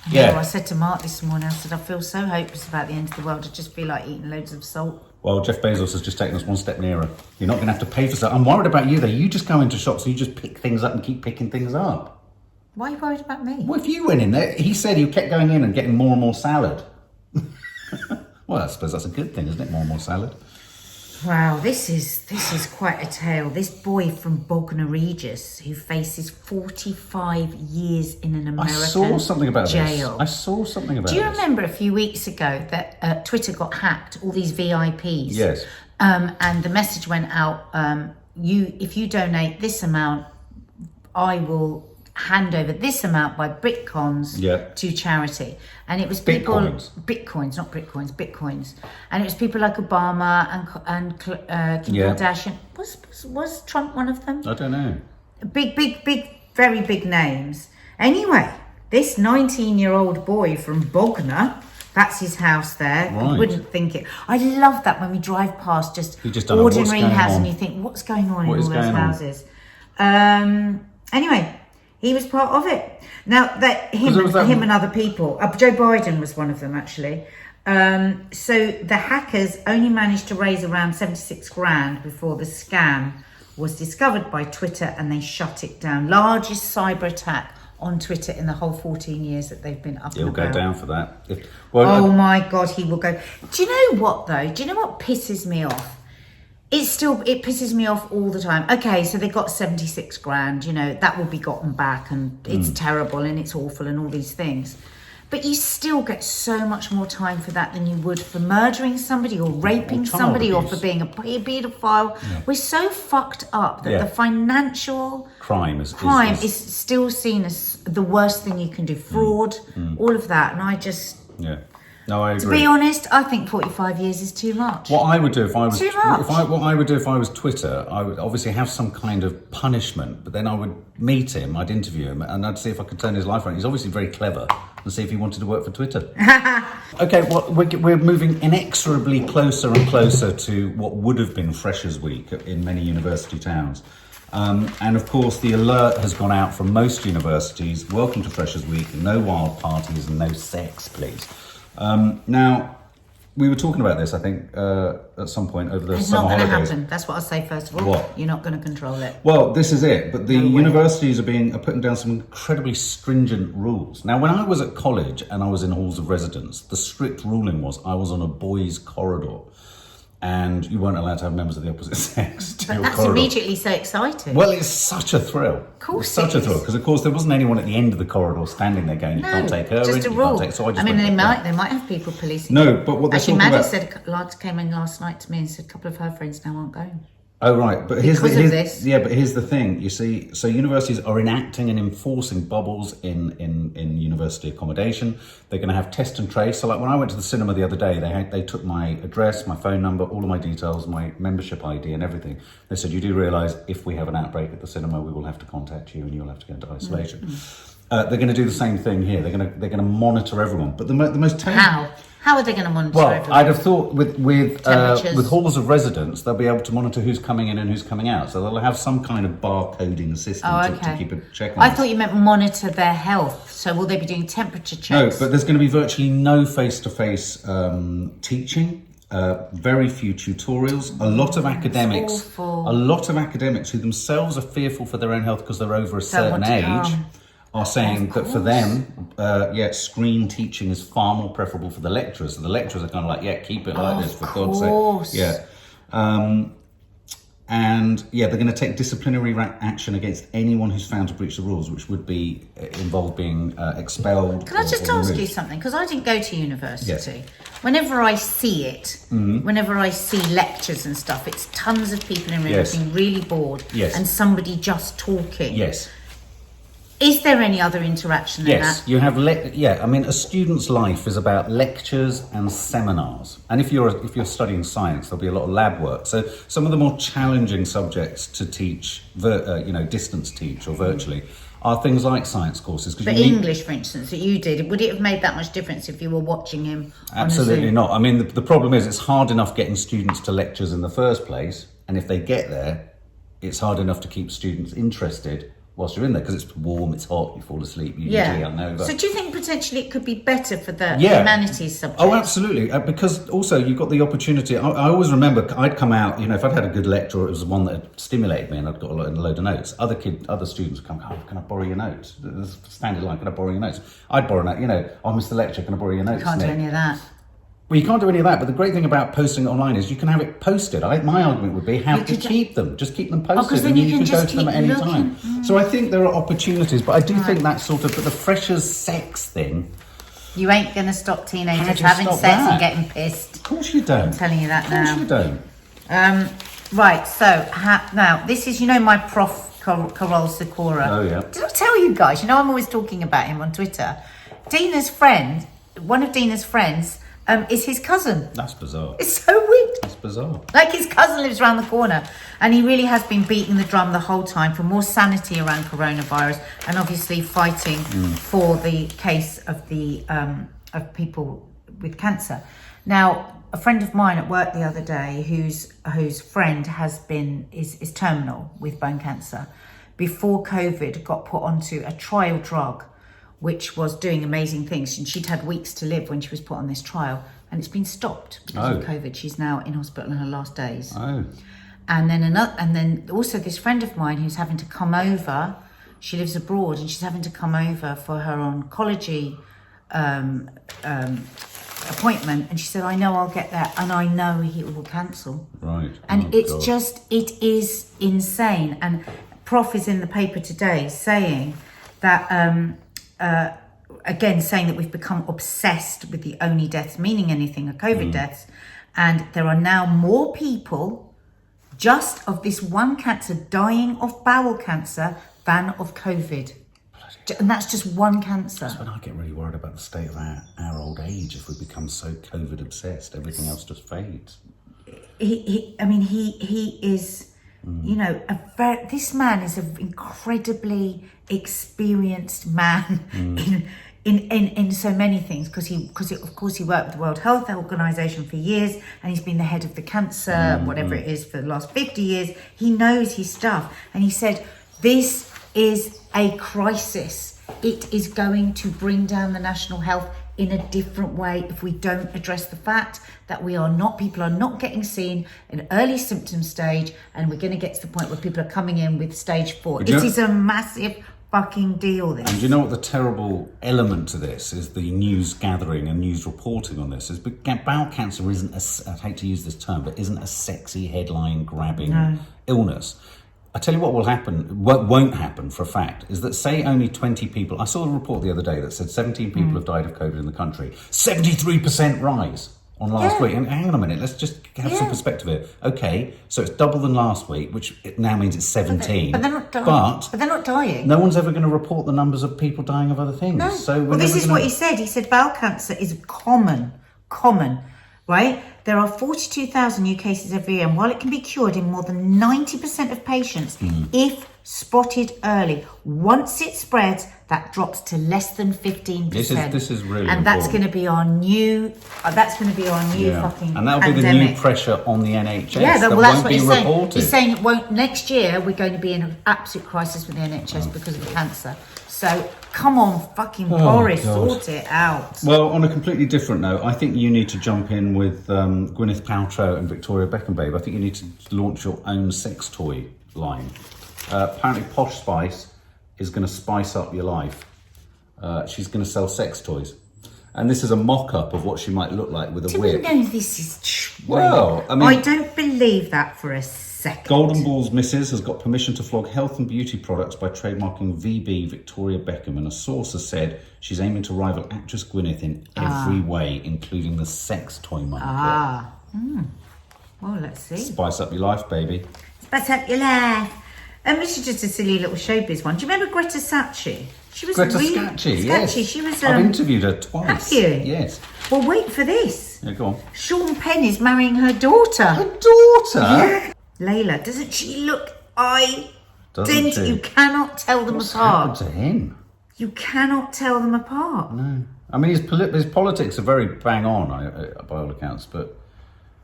Yeah. Yeah. I said to Mark this morning, I said, I feel so hopeless about the end of the world. I just feel like eating loads of salt. Well, Jeff Bezos has just taken us one step nearer. You're not going to have to pay for stuff. I'm worried about you, though. You just go into shops and you just pick things up and keep picking things up. Why are you worried about me? Well, if you went in there, he said you kept going in and getting more and more salad. Well, I suppose that's a good thing, isn't it? More and more salad. Wow, this is quite a tale. This boy from Bognor Regis who faces 45 years in an American I saw something about jail. this. I saw something about Do you this. remember a few weeks ago that Twitter got hacked, all these VIPs? Yes. And the message went out, if you donate this amount, I will hand over this amount by Bitcoins to charity. And it was people... Bitcoins, not Bitcoins, Bitcoins. And it was people like Obama and Kim Kardashian. Was Trump one of them? I don't know. Big, very big names. Anyway, this 19-year-old boy from Bognor, that's his house there. Right. You wouldn't think it. I love that when we drive past just don't know what's ordinary going houses on. and you think, what's going on What in is all those going on? houses? Anyway, he was part of it. Now, him and other people. Joe Biden was one of them, actually. So the hackers only managed to raise around 76 grand before the scam was discovered by Twitter and they shut it down. Largest cyber attack on Twitter in the whole 14 years that they've been up He'll and go about. down for that. Oh my God, he will go. Do you know what though? Do you know what pisses me off? It pisses me off all the time. Okay, so they got 76 grand, you know, that will be gotten back, and it's terrible and it's awful and all these things. But you still get so much more time for that than you would for murdering somebody or raping somebody or for being a paedophile. Yeah. We're so fucked up that the financial crime is still seen as the worst thing you can do. Fraud, all of that. And I just... Yeah. No, I agree. To be honest, I think 45 years is too much. What I would do if I was what I would do if I was Twitter, I would obviously have some kind of punishment, but then I would meet him, I'd interview him, and I'd see if I could turn his life around. He's obviously very clever, and see if he wanted to work for Twitter. Okay, well, we're moving inexorably closer and closer to what would have been Freshers' Week in many university towns. And of course, the alert has gone out from most universities. Welcome to Freshers' Week. No wild parties and no sex, please. Now, we were talking about this, I think, at some point over the summer holidays. It's not going to happen. That's what I'll say first of all. What? You're not going to control it. Well, this is it. But the universities are putting down some incredibly stringent rules. Now, when I was at college and I was in halls of residence, the strict ruling was I was on a boys' corridor. And you weren't allowed to have members of the opposite sex to your that's corridor. Immediately so exciting. Well, it's such a thrill. Of course, it's such a thrill because, of course, there wasn't anyone at the end of the corridor standing there going, "You can't take her." Just in, a rule. You can't take... So I mean, they might have people policing. No, but what they're actually, talking Maddie about... said, lads came in last night to me and said a couple of her friends now aren't going. Oh right, but here's this. Yeah, but here's the thing. You see, so universities are enacting and enforcing bubbles in university accommodation. They're going to have test and trace. So, like when I went to the cinema the other day, they took my address, my phone number, all of my details, my membership ID, and everything. They said, "You do realise if we have an outbreak at the cinema, we will have to contact you, and you'll have to go into isolation." They're going to do the same thing here. They're going to monitor everyone. But the most telling... How are they going to monitor everyone? I'd have thought with halls of residence, they'll be able to monitor who's coming in and who's coming out. So they'll have some kind of barcoding system to keep a check on I thought you meant monitor their health. So will they be doing temperature checks? No, but there's going to be virtually no face-to-face teaching. Very few tutorials. A lot of academics who themselves are fearful for their own health because they're over a certain age. Are saying that for them, screen teaching is far more preferable for the lecturers. So the lecturers are kind of like, keep it like this, for God's sake. Yeah. And they're going to take disciplinary action against anyone who's found to breach the rules, which would be involve being expelled. Can I just ask you something? Because I didn't go to university. Yes. Whenever I see it, whenever I see lectures and stuff, it's tons of people in rooms being really bored and somebody just talking. Yes. Is there any other interaction than that? Yes, you have. I mean, a student's life is about lectures and seminars. And if you're studying science, there'll be a lot of lab work. So some of the more challenging subjects to teach, distance teach or virtually, are things like science courses. But English, for instance, that you did, would it have made that much difference if you were watching him? Absolutely not. I mean, the problem is it's hard enough getting students to lectures in the first place, and if they get there, it's hard enough to keep students interested whilst you're in there, because it's warm, it's hot, you fall asleep, you usually hungover. So do you think potentially it could be better for the humanities subject? Oh, absolutely, because also you've got the opportunity. I always remember I'd come out, if I'd had a good lecture, or it was one that had stimulated me and I'd got a load of notes, other students would come, can I borrow your notes? There's a standard line, can I borrow your notes? I'd borrow a note, I missed the lecture, can I borrow your notes? You can't do any of that. Well, you can't do any of that, but the great thing about posting it online is you can have it posted. My argument would be keep them. Just keep them posted, and you can go to them at any time. So I think there are opportunities, but I do think that sort of, but the freshers' sex thing... You ain't going to stop teenagers having sex and getting pissed. Of course you don't. I'm telling you that now. Of course you don't. Right, so now, this is, my Prof. Carol Sikora. Oh, yeah. Did I tell you guys? I'm always talking about him on Twitter. Dina's friend, one of Dina's friends... is his cousin. That's bizarre. It's so weird. That's bizarre. Like his cousin lives around the corner, and he really has been beating the drum the whole time for more sanity around coronavirus, and obviously fighting for the case of the of people with cancer. Now, a friend of mine at work the other day, whose friend is terminal with bone cancer, before COVID got put onto a trial drug, which was doing amazing things, and she'd had weeks to live when she was put on this trial, and it's been stopped because of COVID. She's now in hospital in her last days. And then also this friend of mine who's having to come over she lives abroad and she's having to come over for her oncology appointment, and she said, I know I'll get there, and I know he will cancel. Right. And it is insane. And Prof is in the paper today saying that, again, saying that we've become obsessed with the only deaths meaning anything are COVID deaths. And there are now more people just of this one cancer dying of bowel cancer than of COVID. And that's just one cancer. That's when I get really worried about the state of our old age. If we become so COVID obsessed, everything else just fades. He is, you know, this man is an incredibly experienced man in so many things, because of course he worked with the World Health Organization for years, and he's been the head of the cancer, whatever it is, for the last 50 years. He knows his stuff. And he said, this is a crisis. It is going to bring down the national health in a different way if we don't address the fact that people are not getting seen in early symptom stage, and we're going to get to the point where people are coming in with stage 4. It is a massive fucking deal, this. And do you know what the terrible element to this is? The news gathering and news reporting on this is bowel cancer isn't I hate to use this term, but isn't a sexy headline grabbing illness. I tell you what won't happen for a fact, is that say only 20 people, I saw a report the other day that said 17 people have died of COVID in the country, 73% rise on last week. And hang on a minute, let's just have some perspective here. Okay, so it's double than last week, which it now means it's 17. But they're not dying. But they're not dying. No one's ever going to report the numbers of people dying of other things. No. So well, this is what he said. He said bowel cancer is common, right? There are 42,000 new cases every year, and while it can be cured in more than 90% of patients, if spotted early, once it spreads, that drops to less than 15%. This is really and that's going to be our new. That's going to be our new fucking. And that'll pandemic. be the new pressure on the NHS. Yeah, that well, that's won't what be he's reported. saying. He's saying it won't. Next year, we're going to be in an absolute crisis with the NHS because of the cancer. So come on, fucking Boris, sort it out. Well, on a completely different note, I think you need to jump in with Gwyneth Paltrow and Victoria Beckham, babe. I think you need to launch your own sex toy line. Apparently, Posh Spice is going to spice up your life. She's going to sell sex toys. And this is a mock-up of what she might look like with a whip. Do we know this is true? Well, I mean, I don't believe that for a second. Golden Balls Mrs. has got permission to flog health and beauty products by trademarking VB Victoria Beckham, and a source has said she's aiming to rival actress Gwyneth in every way, including the sex toy market. Well, let's see. Spice up your life, baby. Spice up your life. This is just a silly little showbiz one. Do you remember Greta Scacchi? She was Greta Scacchi, yes. She was. I've interviewed her twice. Have you? Yes. Well, wait for this. Yeah, go on. Sean Penn is marrying her daughter. Her daughter? Yeah. Layla, doesn't she look identical? You cannot tell them What's apart. happened to him? You cannot tell them apart. No. I mean, his politics are very bang on, by all accounts, but...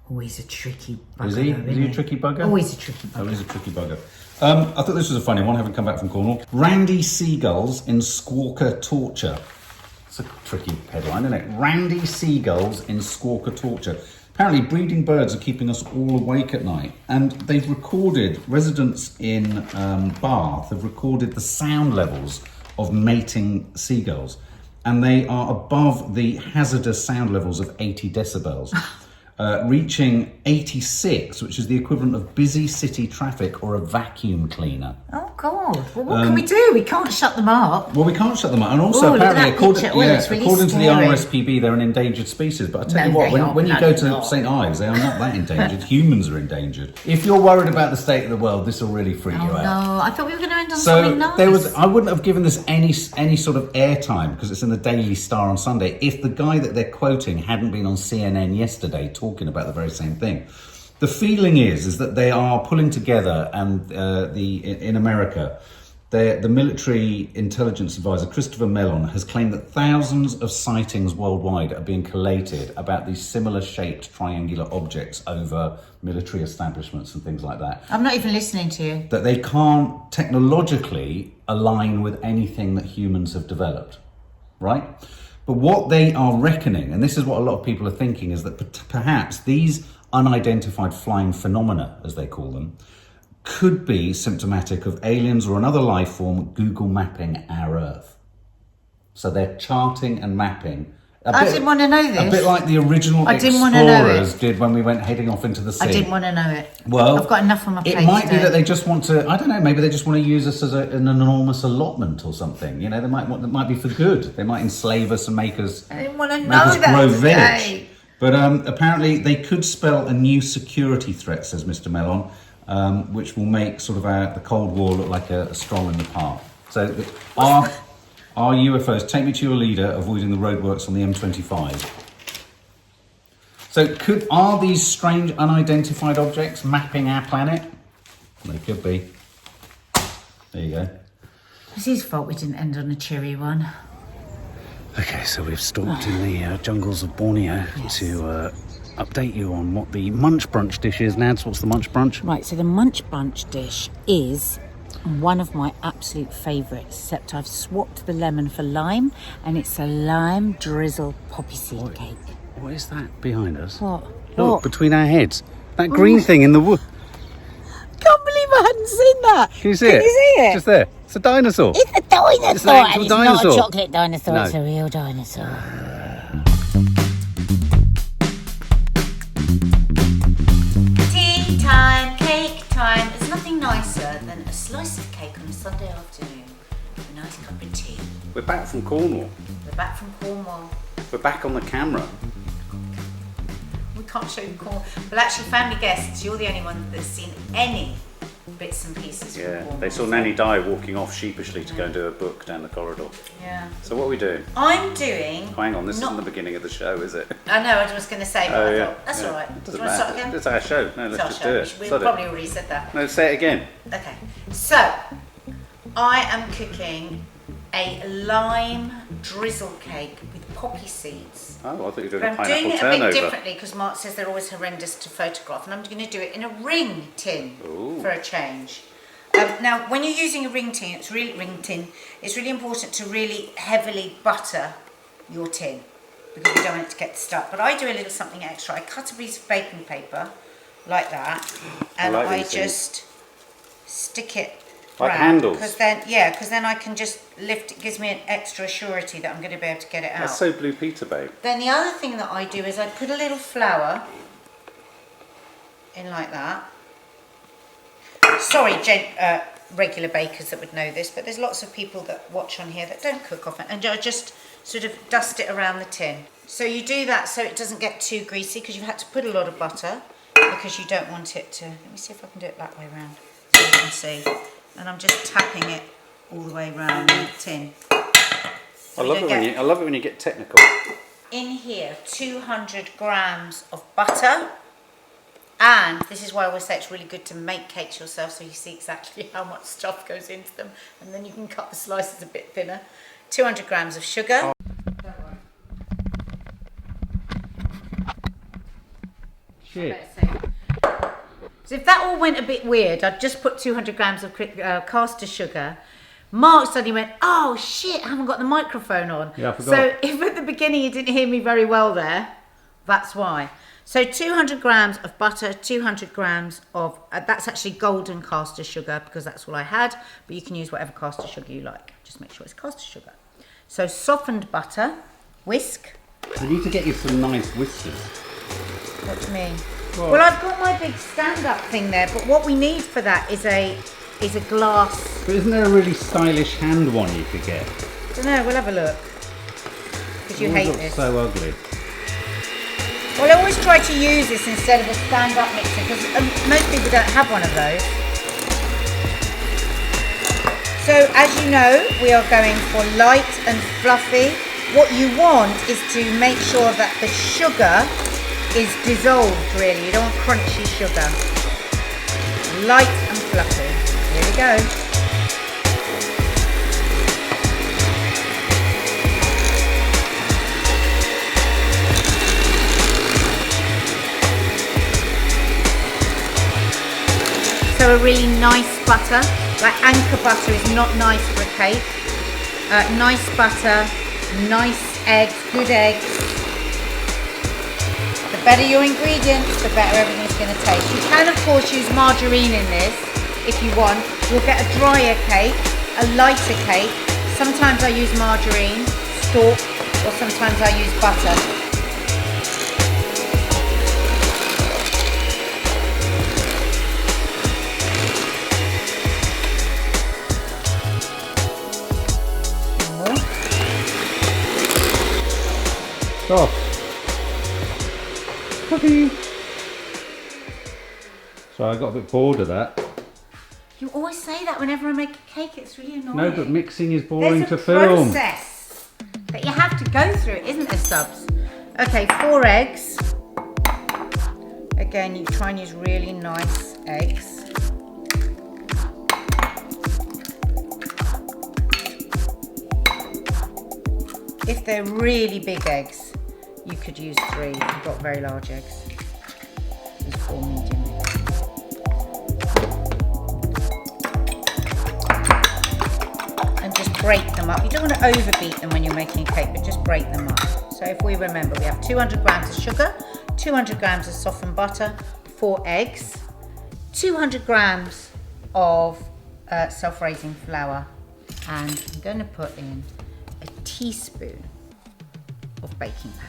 Always a tricky bugger. Is he? Is he a tricky bugger? Always a tricky bugger. Oh, he's a tricky bugger. I thought this was a funny one, having come back from Cornwall. Randy Seagulls in Squawker torture. It's a tricky headline, isn't it? Randy Seagulls in Squawker torture. Apparently, breeding birds are keeping us all awake at night. And they've recorded, residents in Bath have recorded the sound levels of mating seagulls. And they are above the hazardous sound levels of 80 decibels. Reaching 86, which is the equivalent of busy city traffic or a vacuum cleaner. Oh, God. Well, what can we do? We can't shut them up. Well, we can't shut them up. And also, apparently, according to the scary. RSPB, they're an endangered species. But I tell you what, when you go to St Ives, they are not that endangered. Humans are endangered. If you're worried about the state of the world, this will really freak you out. No, I thought we were going to end on something nice. I wouldn't have given this any sort of airtime because it's in the Daily Star on Sunday if the guy that they're quoting hadn't been on CNN yesterday talking about the very same thing. The feeling is that they are pulling together, and in America, the military intelligence advisor Christopher Mellon has claimed that thousands of sightings worldwide are being collated about these similar shaped triangular objects over military establishments and things like that. I'm not even listening to you. That they can't technologically align with anything that humans have developed, right? But what they are reckoning, and this is what a lot of people are thinking, is that perhaps these unidentified flying phenomena, as they call them, could be symptomatic of aliens or another life form Google mapping our Earth. So they're charting and mapping. I didn't want to know this. A bit like the original explorers did when we went heading off into the sea. I didn't want to know it. Well, I've got enough on my plate. It might be that they just want to, I don't know, maybe they just want to use us as an enormous allotment or something. You know, that might be for good. They might enslave us and make us, I didn't want to know that grow today. village. But apparently they could spell a new security threat, says Mr. Mellon, which will make sort of the Cold War look like a stroll in the park. So our UFOs, take me to your leader, avoiding the roadworks on the M25. So are these strange unidentified objects mapping our planet? They could be. There you go. It's his fault we didn't end on a cheery one. Okay, so we've stalked in the jungles of Borneo to update you on what the munch brunch dish is. Nads, what's the munch brunch? Right, so the munch brunch dish is one of my absolute favourites, except I've swapped the lemon for lime, and it's a lime drizzle poppy seed cake. What is that behind us? What? Look, between our heads. That green thing in the wood. Can't believe I hadn't seen that. Can you see it? Can you see it? Just there. It's a dinosaur. It's a dinosaur. It's an actual and dinosaur. It's not a chocolate dinosaur, No. It's a real dinosaur. Tea time, cake time. There's nothing nicer than a slice of cake on a Sunday afternoon with a nice cup of tea. We're back from Cornwall. We're back from Cornwall. We're back on the camera. We can't show you Cornwall. Well, actually, family guests, you're the only one that's seen any bits and pieces from Cornwall. They saw Nanny Di walking off sheepishly to go and do a book down the corridor. Yeah. So what are we doing? I'm doing... Hang on, this isn't the beginning of the show, is it? I know, I was going to say, but I thought, that's all right. Do you Doesn't want to start matter. again? It's our show. No, let's just do it. We've Sod it. probably already said that. No, say it again. Okay, so I am cooking a lime drizzle cake with poppy seeds. Oh, I thought you were doing But a I'm pineapple doing it a turnover. bit differently because Mark says they're always horrendous to photograph, and I'm going to do it in a ring tin for a change. Now, when you're using a ring tin, it's really important to really heavily butter your tin because you don't want it to get stuck. But I do a little something extra. I cut a piece of baking paper like that, and I just stick it like around, handles. because then I can just lift. It gives me an extra surety that I'm going to be able to get it out. That's so Blue Peter, babe. Then the other thing that I do is I put a little flour in like that. Sorry, regular bakers that would know this, but there's lots of people that watch on here that don't cook often, and I just sort of dust it around the tin. So you do that so it doesn't get too greasy, because you've had to put a lot of butter because you don't want it to. Let me see if I can do it that way around so you can see. And I'm just tapping it all the way around the tin. I love it when you get technical. In here, 200 grams of butter. And this is why I always say it's really good to make cakes yourself, so you see exactly how much stuff goes into them, and then you can cut the slices a bit thinner. 200 grams of sugar. Shit. So if that all went a bit weird, I'd just put 200 grams of caster sugar. Mark suddenly went, oh shit, I haven't got the microphone on. Yeah, I forgot. So if at the beginning you didn't hear me very well there, that's why. So 200 grams of butter, 200 grams of, that's actually golden caster sugar because that's all I had, but you can use whatever caster sugar you like. Just make sure it's caster sugar. So softened butter, whisk. I need to get you some nice whiskers. What do you mean? Well, I've got my big stand-up thing there, but what we need for that is a glass. But isn't there a really stylish hand one you could get? I don't know, we'll have a look. Because you hate this. So ugly. Well, I always try to use this instead of a stand-up mixer because most people don't have one of those. So, as you know, we are going for light and fluffy. What you want is to make sure that the sugar is dissolved, really. You don't want crunchy sugar. Light and fluffy. Here we go. So a really nice butter, like anchor butter is not nice for a cake. Nice butter, nice eggs, good eggs. The better your ingredients, the better everything's going to taste. You can of course use margarine in this, if you want. You'll get a drier cake, a lighter cake. Sometimes I use margarine, stalk, or sometimes I use butter. Stop. Puppy. So I got a bit bored of that. You always say that whenever I make a cake, it's really annoying. No, but mixing is boring to film. There's a process that you have to go through, isn't there, subs? Okay, 4 eggs. Again, you try and use really nice eggs. If they're really big eggs, you could use 3 if you've got very large eggs. There's 4 medium eggs. And just break them up. You don't want to overbeat them when you're making a cake, but just break them up. So if we remember, we have 200 grams of sugar, 200 grams of softened butter, 4 eggs, 200 grams of self-raising flour, and I'm going to put in a teaspoon of baking powder.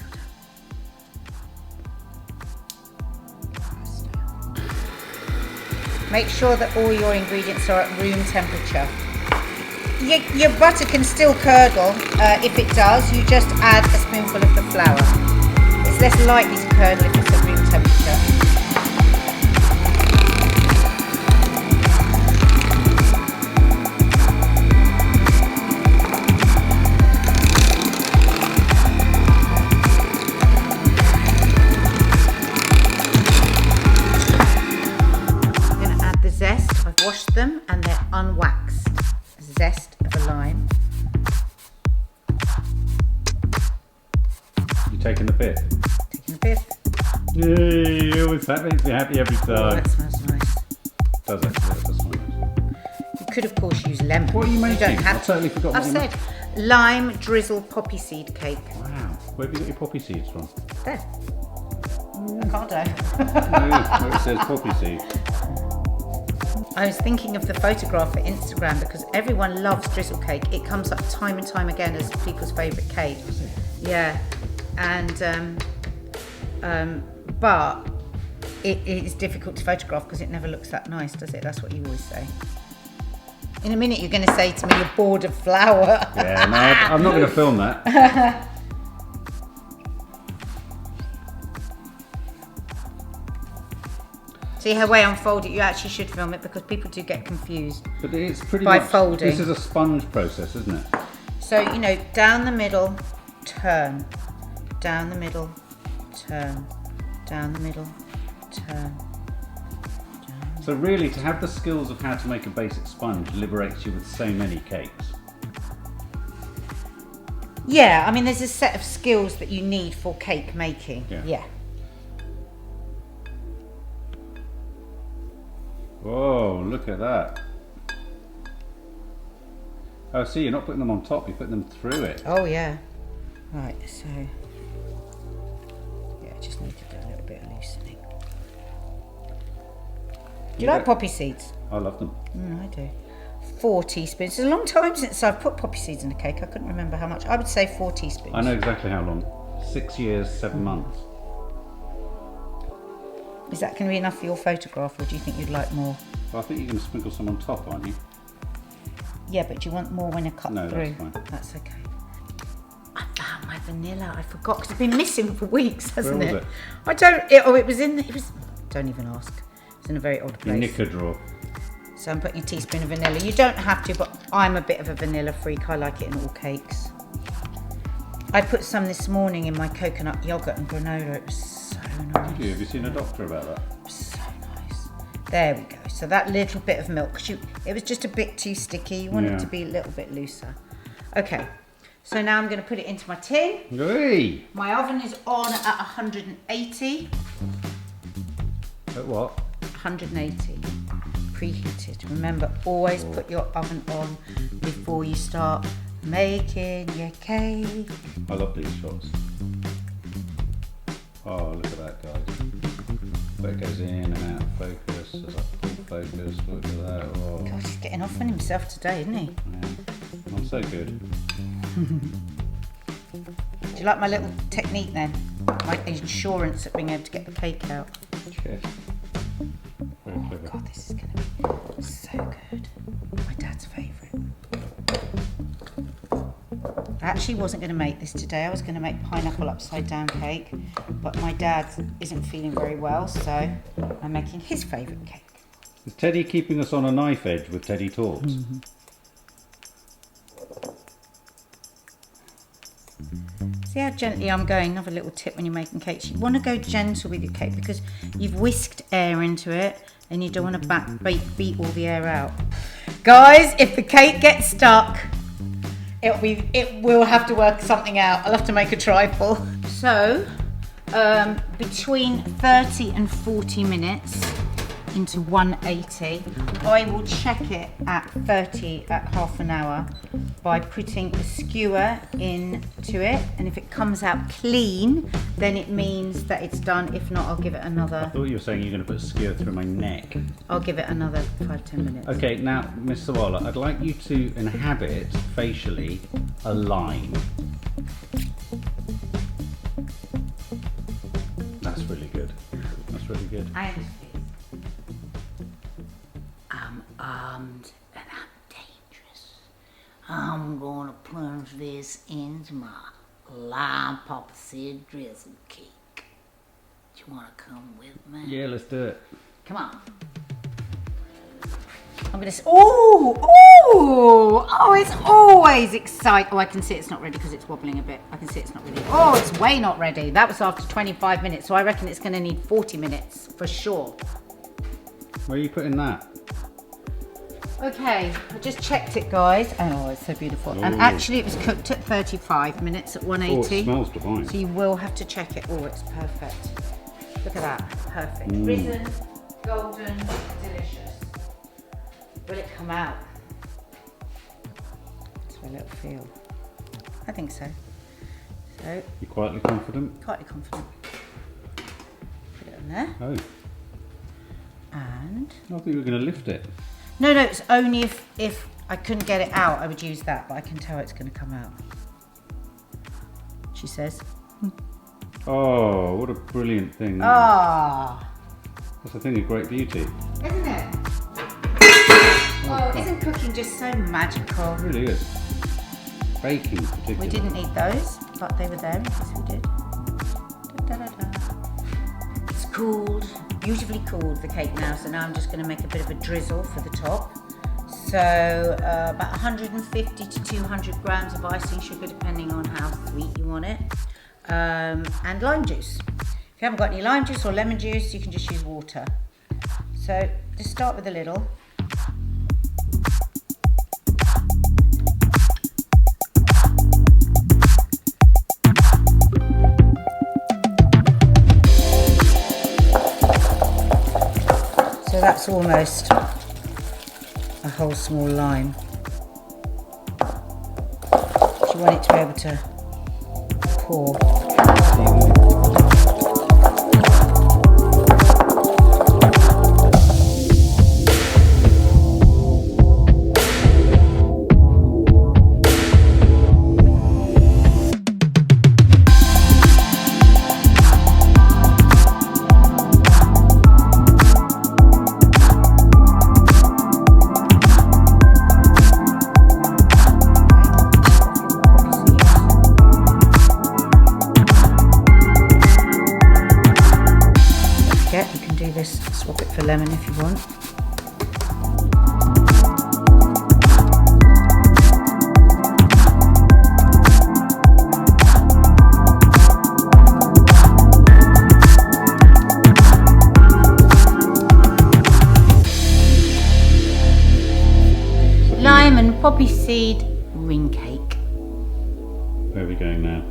Make sure that all your ingredients are at room temperature. Your butter can still curdle. If it does, you just add a spoonful of the flour. It's less likely to curdle if it's at room temperature. Washed them and they're unwaxed. Zest of a lime. You taking the piss? Taking the piss. Yay, always that makes me happy every time. Oh, that smells nice. Does actually, that does smell nice. You could of course use lemon. What are you making? You don't have I totally forgot I've said lime drizzle poppy seed cake. Wow, where have you got your poppy seeds from? There. Avocado. Where it says poppy seed. I was thinking of the photograph for Instagram because everyone loves drizzle cake. It comes up time and time again as people's favourite cake. Yeah, and but it is difficult to photograph because it never looks that nice, does it? That's what you always say. In a minute, you're going to say to me, "You're bored of flour." Yeah, no, I'm not going to film that. See how I unfold it? You actually should film it because people do get confused. But it's pretty by much, folding. This is a sponge process, isn't it? So, you know, down the middle, turn. Down the middle, turn. Down the middle, turn. So really, to have the skills of how to make a basic sponge liberates you with so many cakes. Yeah, I mean, there's a set of skills that you need for cake making. Yeah. Whoa, look at that. Oh, see, you're not putting them on top, you're putting them through it. Oh, yeah. Right, so... yeah, just need to do a little bit of loosening. Do you like poppy seeds? I love them. I do. 4 teaspoons. It's a long time since I've put poppy seeds in a cake. I couldn't remember how much. I would say 4 teaspoons. I know exactly how long. 6 years, 7 months. Is that going to be enough for your photograph, or do you think you'd like more? Well, I think you're going to sprinkle some on top, aren't you? Yeah, but do you want more when you cut through? No, that's fine. That's okay. I found my vanilla. I forgot because it's been missing for weeks, hasn't Where was it? it? I don't. It was in. It was. Don't even ask. It's in a very odd place. Your knicker drawer. So I'm putting a teaspoon of vanilla. You don't have to, but I'm a bit of a vanilla freak. I like it in all cakes. I put some this morning in my coconut yogurt and granola. It was so nice. Did you? Have you seen a doctor about that? So nice. There we go. So that little bit of milk, because it was just a bit too sticky. You want it to be a little bit looser. Okay. So now I'm going to put it into my tin. Hey! My oven is on at 180. At what? 180. Preheated. Remember, always put your oven on before you start making your cake. I love these shots. Oh, look at that, guys. but it goes in and out of focus. It's like full focus. Look at that. Oh. God, he's getting off on himself today, isn't he? Yeah. Not so good. Do you like my little technique then? My insurance at being able to get the cake out. Cheers. Very clever. God, this is going to be so good. My dad's favourite. I actually wasn't going to make this today. I was going to make pineapple upside down cake, but my dad isn't feeling very well, so I'm making his favourite cake. Is Teddy keeping us on a knife edge with Teddy Talks? Mm-hmm. See how gently I'm going? Another little tip when you're making cakes. You want to go gentle with your cake because you've whisked air into it and you don't want to beat all the air out. Guys, if the cake gets stuck, it will have to work something out. I'll have to make a trifle. So, between 30 and 40 minutes into 180, I will check it at 30 at half an hour by putting a skewer into it, and if it comes out clean, then it means that it's done. If not, I'll give it another. I thought you were saying you're going to put a skewer through my neck. I'll give it another 5-10 minutes. Okay, now, Miss Sawalha, I'd like you to inhabit facially a line. That's really good. That's really good. I'm armed and I'm dangerous. I'm gonna plunge this into my lime papa seed drizzle cake. Do you wanna come with me? Yeah, let's do it. Come on. I'm gonna. Oh! It's always exciting. Oh, I can see it's not ready because it's wobbling a bit. I can see it's not ready. Oh, it's way not ready. That was after 25 minutes, so I reckon it's gonna need 40 minutes for sure. Where are you putting that? Okay, I just checked it, guys. Oh, it's so beautiful. And Ooh. actually, it was cooked at 35 minutes at 180. Oh, it smells divine. So you will have to check it. Oh, it's perfect. Look at that. Perfect. Risen, golden, delicious. Will it come out? That's my little feel. I think so. So, You're quietly confident? quietly confident. Put it on there. Oh, And... I thought you were going to lift it. No, it's only if I couldn't get it out, I would use that, but I can tell it's going to come out. She says. Oh, what a brilliant thing. Ah, That's a thing of great beauty. isn't it? Oh, isn't cooking just so magical? It really is. Baking particularly. We didn't eat those, but they were there in case we did. It's cooled, beautifully cooled, the cake now, so now I'm just going to make a bit of a drizzle for the top. So about 150 to 200 grams of icing sugar, depending on how sweet you want it, and lime juice. If you haven't got any lime juice or lemon juice, you can just use water. So just start with a little. So that's almost a whole small lime. You want it to be able to pour. You can do this, swap it for lemon if you want. Lime and poppy seed ring cake. Where are we going now?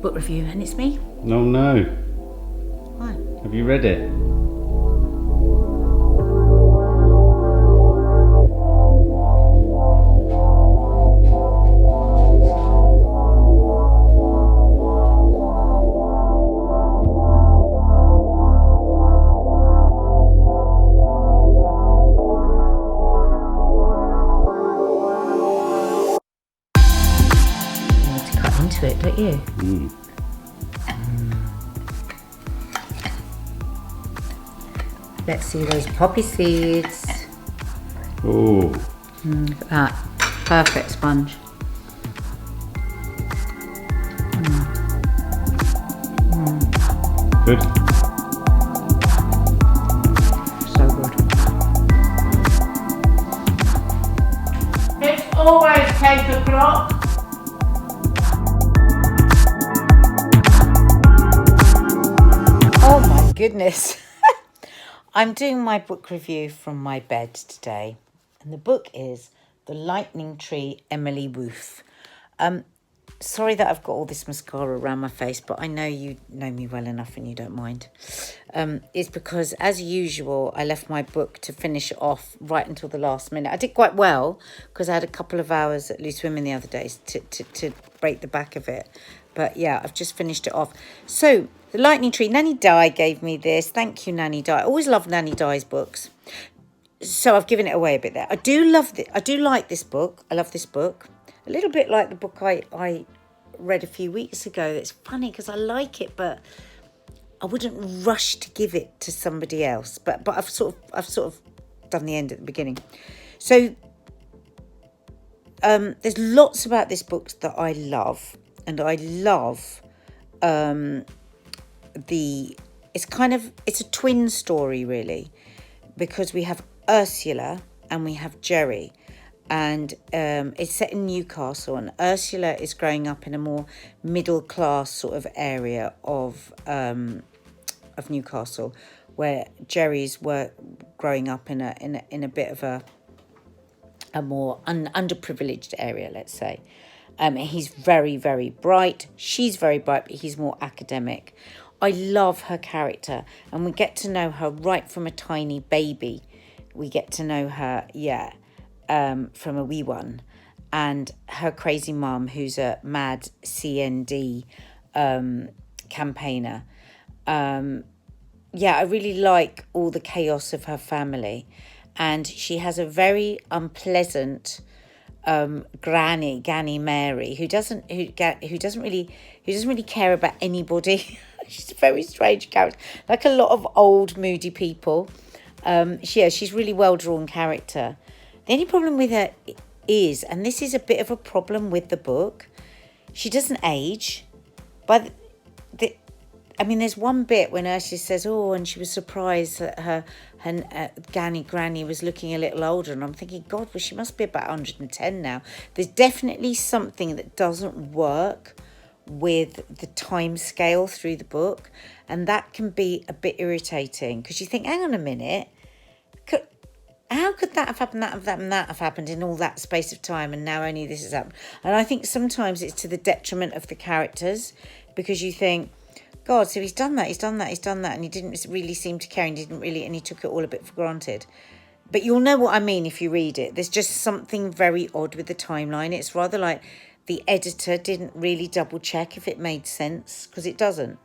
Book review, and it's me. No. Why? Have you read it? at you. Let's see those poppy seeds. Oh. Look at that. Perfect sponge. Good. So good. It's always 10 o'clock. Oh my goodness. I'm doing my book review from my bed today. And the book is The Lightning Tree, Emily Woof. Sorry that I've got all this mascara around my face, but I know you know me well enough and you don't mind. It's because, as usual, I left my book to finish it off right until the last minute. I did quite well because I had a couple of hours at Loose Women the other day to break the back of it. But yeah, I've just finished it off. So, The Lightning Tree, Nanny Di gave me this. Thank you, Nanny Di. I always love Nanny Di's books. So I've given it away a bit there. I do like this book. I love this book. A little bit like the book I read a few weeks ago. It's funny because I like it, but I wouldn't rush to give it to somebody else. But I've sort of done the end at the beginning. So there's lots about this book that I love, and I love it's a twin story really, because we have Ursula and we have Jerry. And it's set in Newcastle, and Ursula is growing up in a more middle class sort of area of Newcastle, where Jerry's growing up in a bit of a more underprivileged area, let's say. He's very, very bright. She's very bright, but he's more academic. I love her character, and we get to know her right from a tiny baby. We get to know her, from a wee one, and her crazy mum, who's a mad CND campaigner. I really like all the chaos of her family, and she has a very unpleasant granny Mary, who doesn't really care about anybody. She's a very strange character, like a lot of old moody people. She's really well drawn character. The only problem with her is, and this is a bit of a problem with the book, she doesn't age. But there's one bit when Ursula says, and she was surprised that her granny was looking a little older. And I'm thinking, God, well, she must be about 110 now. There's definitely something that doesn't work with the time scale through the book. And that can be a bit irritating, because you think, hang on a minute, how could that have happened, that have happened in all that space of time, and now only this has happened? And I think sometimes it's to the detriment of the characters, because you think, God, so he's done that, and he didn't really seem to care, and he took it all a bit for granted. But you'll know what I mean if you read it. There's just something very odd with the timeline. It's rather like the editor didn't really double check if it made sense, because it doesn't.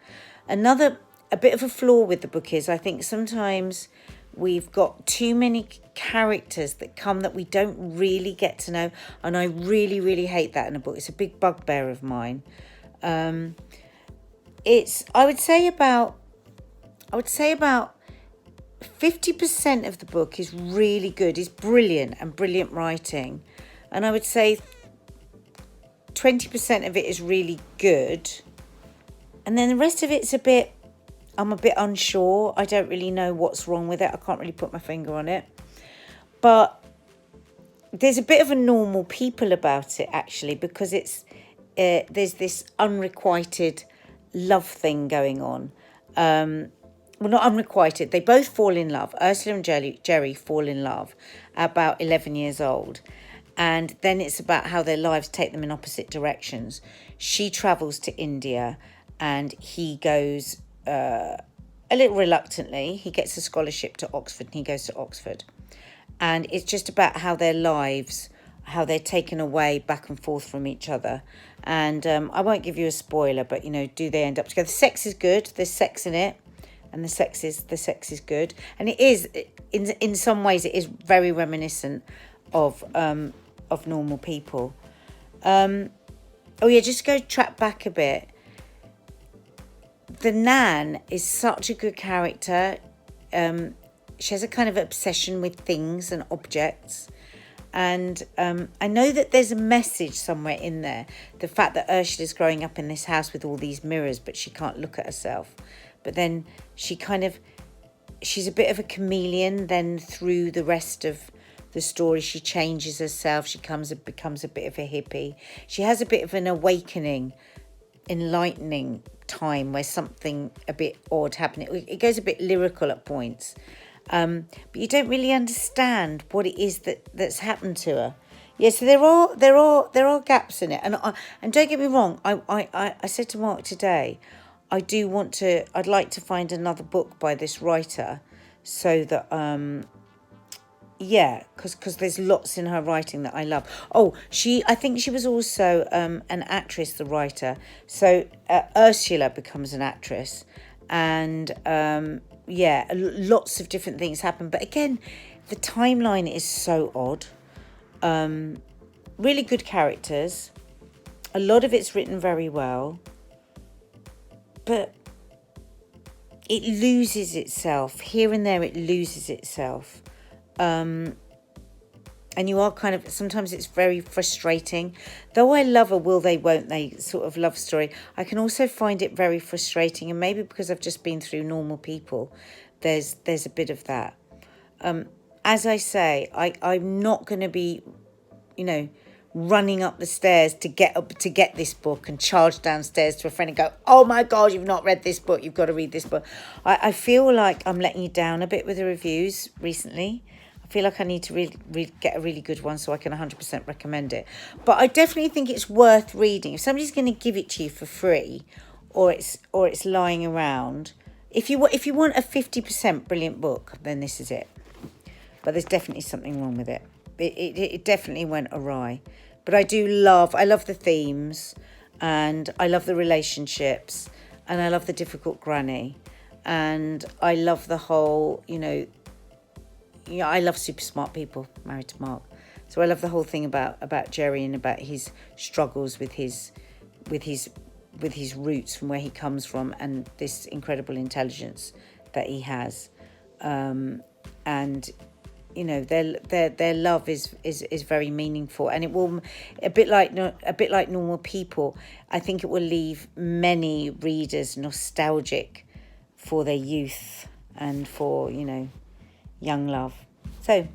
A bit of a flaw with the book is, I think sometimes we've got too many characters that come that we don't really get to know, and I really, really hate that in a book. It's a big bugbear of mine. I would say about 50% of the book is really good. It's brilliant writing, and I would say 20% of it is really good, and then the rest of it's I'm a bit unsure. I don't really know what's wrong with it. I can't really put my finger on it. But there's a bit of a normal people about it, actually, because there's this unrequited love thing going on. Well, not unrequited. They both fall in love. Ursula and Jerry fall in love at about 11 years old. And then it's about how their lives take them in opposite directions. She travels to India, and he goes... a little reluctantly. He gets a scholarship to Oxford, and he goes to Oxford. And it's just about how their lives, how they're taken away back and forth from each other. And I won't give you a spoiler, but, do they end up together? The sex is good. There's sex in it. And the sex is good. And it is, in some ways, it is very reminiscent of normal people. Oh yeah, just go track back a bit. The Nan is such a good character. She has a kind of obsession with things and objects. And I know that there's a message somewhere in there. The fact that Ursula's growing up in this house with all these mirrors, but she can't look at herself. But then she's a bit of a chameleon. Then through the rest of the story, she changes herself. She becomes a bit of a hippie. She has a bit of an awakening, enlightening time where something a bit odd happened. It goes a bit lyrical at points. But you don't really understand what it is that's happened to her. Yeah, so there are gaps in it, and don't get me wrong. I said to Mark today, I'd like to find another book by this writer, so that because there's lots in her writing that I love. Oh, I think she was also an actress, the writer. So Ursula becomes an actress, and lots of different things happen. But again, the timeline is so odd. Really good characters. A lot of it's written very well. But it loses itself. Here and there it loses itself. And you are kind of, sometimes it's very frustrating. Though I love a will they, won't they sort of love story, I can also find it very frustrating. And maybe because I've just been through Normal People, there's a bit of that. As I say, I'm not going to be, running up the stairs to get this book and charge downstairs to a friend and go, oh my God, you've not read this book, you've got to read this book. I feel like I'm letting you down a bit with the reviews recently. I feel like I need to get a really good one so I can 100% recommend it. But I definitely think it's worth reading. If somebody's going to give it to you for free, or it's lying around, if you want a 50% brilliant book, then this is it. But there's definitely something wrong with it. It definitely went awry. But I love the themes, and I love the relationships, and I love the difficult granny, and I love the whole, I love super smart people married to Mark. So I love the whole thing about Jerry and about his struggles with his roots from where he comes from, and this incredible intelligence that he has. And their love is very meaningful, and it will a bit like Normal People. I think it will leave many readers nostalgic for their youth and for young love. So,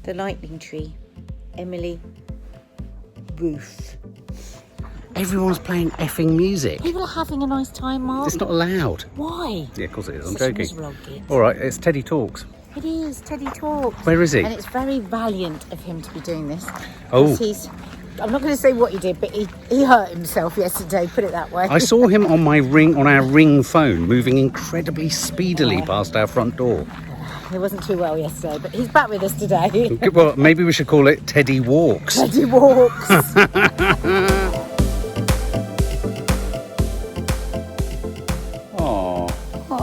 The Lightning Tree, Emily Ruth. Everyone's playing effing music. People are having a nice time, Mark. It's not allowed. Why? Yeah, of course it is. I'm Such a joking. miserable kid. All right, it's Teddy Talks. It is, Teddy Talks. Where is he? And it's very valiant of him to be doing this. Oh. I'm not going to say what he did, but he hurt himself yesterday, put it that way. I saw him on our ring phone, moving incredibly speedily past our front door. It wasn't too well yesterday, but he's back with us today. Well, maybe we should call it Teddy Walks. Teddy Walks.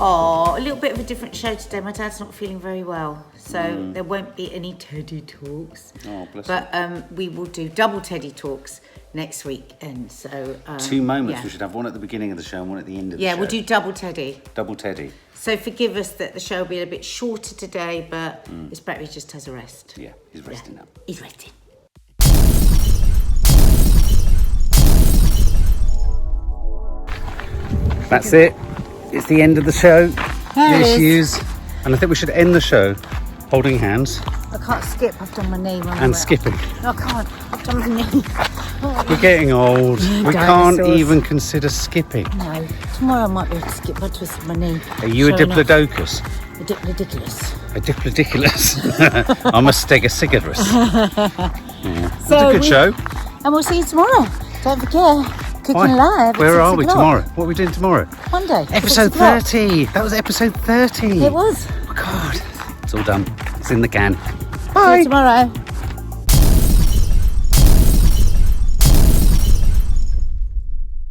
Oh, a little bit of a different show today. My dad's not feeling very well, so there won't be any Teddy Talks. Oh, bless him. But we will do double Teddy Talks next week, and so 2 moments. Yeah. We should have one at the beginning of the show and one at the end of the show. Yeah, we'll do double Teddy. Double Teddy. So forgive us that the show will be a bit shorter today, but it's better he just has a rest. Yeah, he's resting now. He's resting. That's it. It's the end of the show. There it is. And I think we should end the show holding hands. I can't skip. I've done my knee. And skipping. No, I can't. I've done my knee. We're getting old. We can't even consider skipping. No. Tomorrow I might be able to skip. I twisted my knee. Are you a diplodocus? A diplodocus. A diplodocus. I'm a stegosaurus. Yeah. So It's a good show. And we'll see you tomorrow. Don't forget. Cooking live. Where are we tomorrow? What are we doing tomorrow? Monday. Episode 30. That was episode 30. It was. Oh God. It's all done. It's in the can. Bye. See you tomorrow.